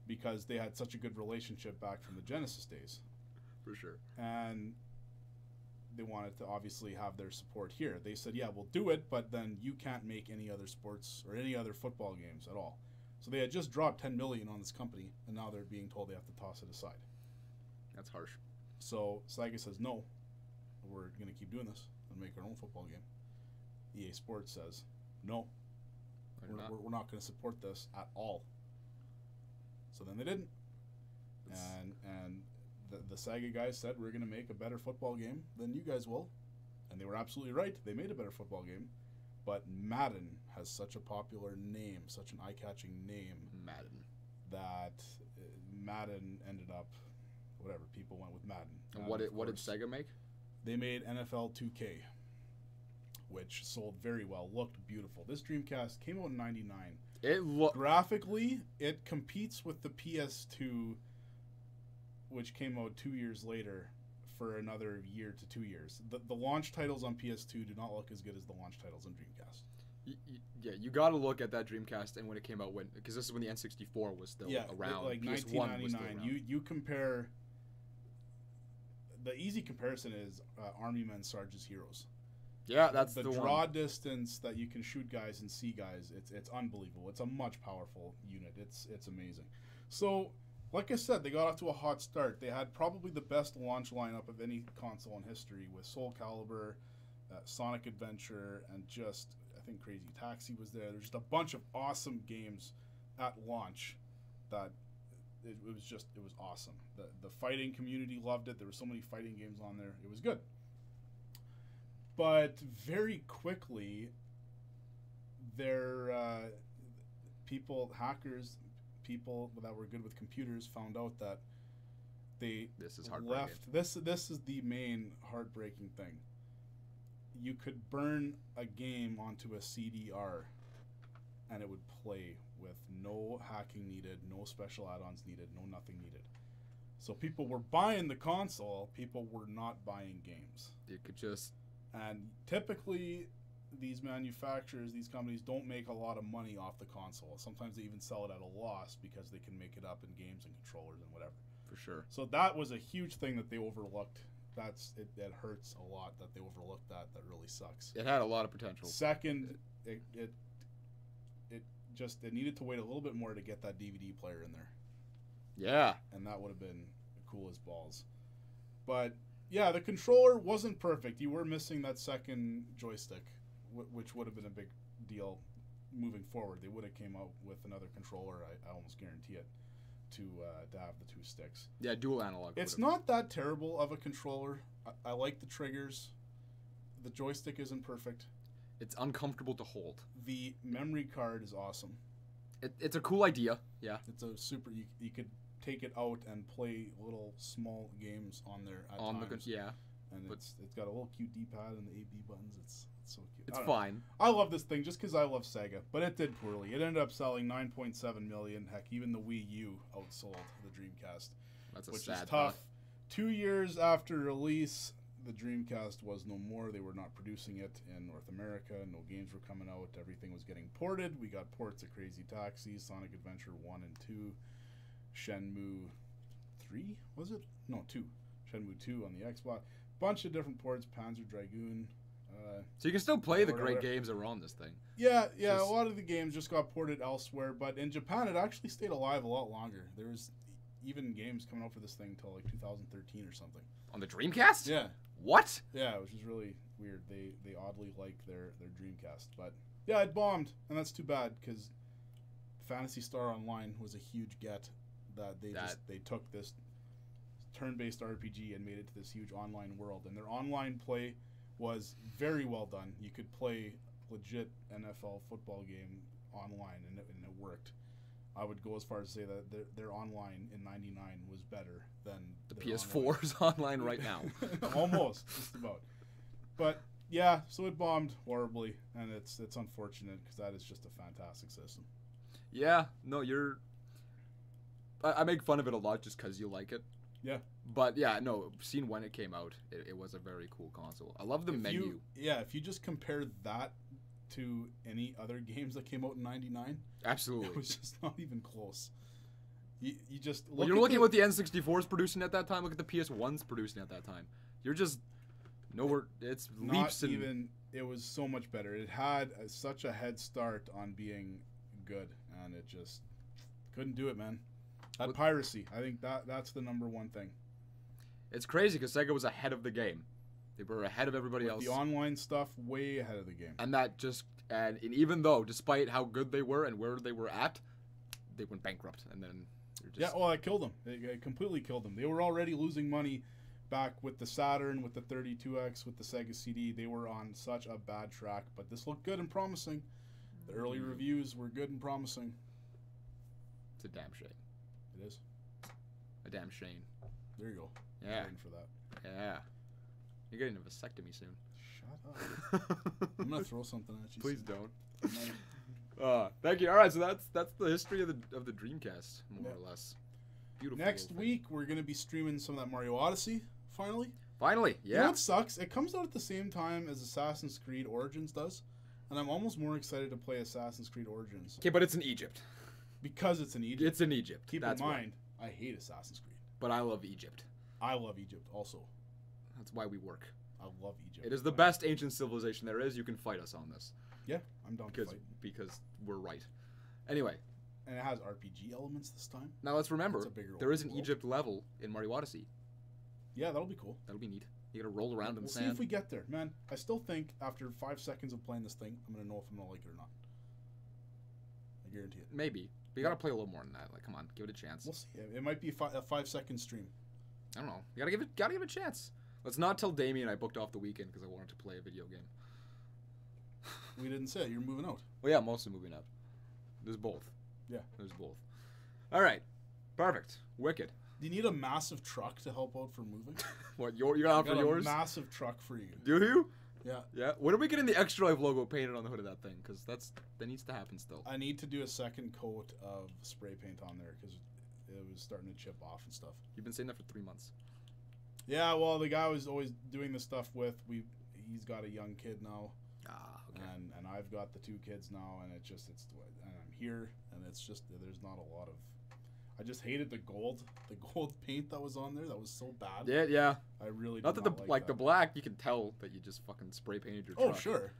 because they had such a good relationship back from the Genesis days. For sure. And they wanted to obviously have their support here. They said, yeah, we'll do it, but then you can't make any other sports or any other football games at all. So they had just dropped $10 million on this company, and now they're being told they have to toss it aside. That's harsh. So Sega says, no, we're going to keep doing this and make our own football game. EA Sports says, no, we're not going to support this at all. So then they didn't. And the Sega guys said, we're going to make a better football game than you guys will. And they were absolutely right. They made a better football game. But Madden has such a popular name, such an eye-catching name. Madden. That Madden ended up, whatever, people went with Madden. And what did Sega make? They made NFL 2K, which sold very well, looked beautiful. This Dreamcast came out in 99. Graphically, it competes with the PS2, which came out 2 years later, for another year to 2 years. The launch titles on PS2 do not look as good as the launch titles on Dreamcast. Yeah, you got to look at that Dreamcast and when it came out, because this is when the N64 was still around. Like PS1 1999. was still around. You compare. The easy comparison is Army Men, Sarge's Heroes. Yeah, that's the draw one. distance that you can shoot guys and see guys. It's unbelievable. It's a much powerful unit. It's amazing. So, like I said, they got off to a hot start. They had probably the best launch lineup of any console in history, with Soul Calibur, Sonic Adventure, and just, I think Crazy Taxi was there. There's just a bunch of awesome games at launch that it was awesome. The fighting community loved it. There were so many fighting games on there. It was good. But very quickly, hackers, people that were good with computers, found out that they left. This is the main heartbreaking thing. You could burn a game onto a CDR, and it would play with no hacking needed, no special add-ons needed, no nothing needed. So people were buying the console. People were not buying games. You could just. And typically, these manufacturers, these companies, don't make a lot of money off the console. Sometimes they even sell it at a loss because they can make it up in games and controllers and whatever. For sure. So that was a huge thing that they overlooked. It hurts a lot that they overlooked that. That really sucks. It had a lot of potential. Second, it needed to wait a little bit more to get that DVD player in there. Yeah. And that would have been cool as balls. But yeah, the controller wasn't perfect. You were missing that second joystick, which would have been a big deal moving forward. They would have came out with another controller, I almost guarantee it, to have the two sticks. Yeah, dual analog. It's not that terrible of a controller. I like the triggers. The joystick isn't perfect. It's uncomfortable to hold. The memory card is awesome. It's a cool idea. Yeah. It's a super. You could take it out and play little small games on there at times. And it's got a little cute D-pad and the A/B buttons. It's so cute. It's fine. I love this thing just because I love Sega, but it did poorly. It ended up selling 9.7 million. Heck, even the Wii U outsold the Dreamcast. That's a which sad is tough. thought. 2 years after release, the Dreamcast was no more. They were not producing it in North America. No games were coming out. Everything was getting ported. We got ports of Crazy Taxi, Sonic Adventure 1 and 2, Shenmue 3, was it? No, 2. Shenmue 2 on the Xbox. Bunch of different ports, Panzer Dragoon. So you can still play the great games that were on this thing. Yeah, a lot of the games just got ported elsewhere, but in Japan it actually stayed alive a lot longer. There was even games coming out for this thing until like 2013 or something. On the Dreamcast? Yeah. What? Yeah, which is really weird. They oddly like their Dreamcast, but yeah, it bombed, and that's too bad because Phantasy Star Online was a huge get that they took this turn-based RPG and made it to this huge online world, and their online play was very well done. You could play legit NFL football game online, and it worked. I would go as far as to say that their online in '99 was better than the PS4's online right now. Almost, just about. But yeah, so it bombed horribly, and it's unfortunate because that is just a fantastic system. Yeah, no, I make fun of it a lot just because you like it. Yeah. But yeah, no, seen when it came out, it was a very cool console. I love the menu. If you just compare that to any other games that came out in '99, absolutely, it was just not even close. You just look. Well, you're looking at what the N64's producing at that time. Look at the PS1's producing at that time. You're just nowhere. It's leaps. It was so much better. It had such a head start on being good, and it just couldn't do it, man. Piracy. I think that's the number one thing. It's crazy because Sega was ahead of the game. They were ahead of everybody else. The online stuff, way ahead of the game. And even though, despite how good they were and where they were at, they went bankrupt. And then it killed them. It completely killed them. They were already losing money back with the Saturn, with the 32X, with the Sega CD. They were on such a bad track, but this looked good and promising. The early reviews were good and promising. It's a damn shame. It is. A damn shame. There you go. Yeah. I'm waiting for that. Yeah. You're getting a vasectomy soon. Shut up. I'm gonna throw something at you. Please soon. don't. Thank you. All right, so that's the history of the Dreamcast, more or less. Beautiful. Next week we're gonna be streaming some of that Mario Odyssey. Finally. Finally, You know what sucks? It comes out at the same time as Assassin's Creed Origins does, and I'm almost more excited to play Assassin's Creed Origins. Okay, but it's in Egypt. Because it's in Egypt. It's in Egypt. Keep in mind, I hate Assassin's Creed. But I love Egypt. I love Egypt also. That's why we work. I love Egypt. It is the best ancient civilization there is. You can fight us on this. Yeah, I'm down to fight. Because we're right. Anyway. And it has RPG elements this time. Now let's remember, there is an world. Egypt level in Mario Odyssey. Yeah, that'll be cool. That'll be neat. You gotta roll around in the sand. See if we get there. Man, I still think after 5 seconds of playing this thing, I'm gonna know if I'm gonna like it or not. I guarantee it. Maybe. But you gotta play a little more than that. Like, come on, give it a chance. We'll see. It might be a 5-second stream. I don't know. You gotta give it a chance. Let's not tell Damien I booked off the weekend because I wanted to play a video game. We didn't say it. You're moving out. Well, yeah, mostly moving out. There's both. Yeah. There's both. All right. Perfect. Wicked. Do you need a massive truck to help out for moving? What, you're out for yours? A massive truck for you. Do you? Yeah. Yeah. When are we getting the Extra Life logo painted on the hood of that thing? Because that needs to happen still. I need to do a second coat of spray paint on there because it was starting to chip off and stuff. You've been saying that for 3 months. Yeah, well, the guy I was always doing this stuff with, he's got a young kid now. Okay. And I've got the 2 kids now, and and I'm here, and it's just, there's not a lot of, I just hated the gold paint that was on there. That was so bad. Yeah. I really not that the black, you can tell that you just fucking spray painted your truck. Oh, sure.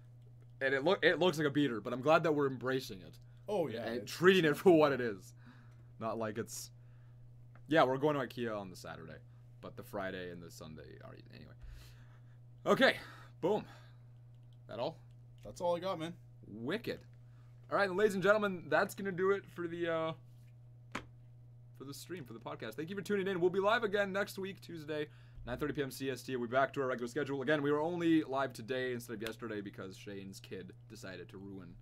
And it looks like a beater, but I'm glad that we're embracing it. Oh, yeah. And treating it for what it is. Not like it's... Yeah, we're going to IKEA on the Saturday, but the Friday and the Sunday are... Anyway. Okay. Boom. That all? That's all I got, man. Wicked. All right, ladies and gentlemen, that's going to do it for the stream, for the podcast. Thank you for tuning in. We'll be live again next week, Tuesday, 9:30 p.m. CST. We'll be back to our regular schedule. Again, we were only live today instead of yesterday because Shane's kid decided to ruin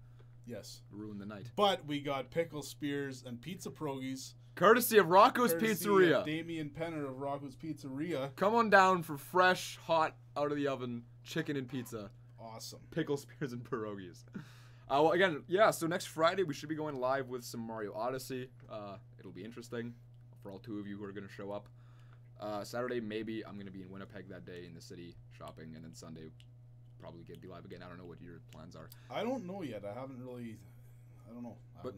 the night. But we got pickle spears and pizza pierogies. Courtesy of Rocco's Pizzeria. Damien Penner of Rocco's Pizzeria. Come on down for fresh, hot, out of the oven chicken and pizza. Awesome. Pickle spears and pierogies. Well, again, yeah, so next Friday we should be going live with some Mario Odyssey. It'll be interesting for all 2 of you who are going to show up. Saturday, maybe I'm going to be in Winnipeg that day in the city shopping, and then Sunday probably be live again. I don't know what your plans are. I don't know yet. I don't know. But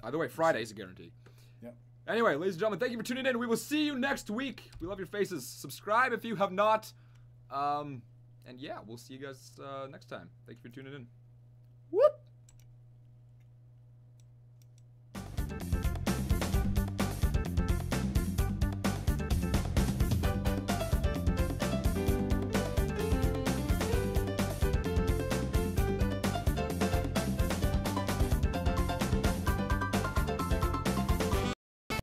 either way, Friday's a guarantee. Yep. Anyway, ladies and gentlemen, thank you for tuning in. We will see you next week. We love your faces. Subscribe if you have not. And yeah, we'll see you guys next time. Thank you for tuning in.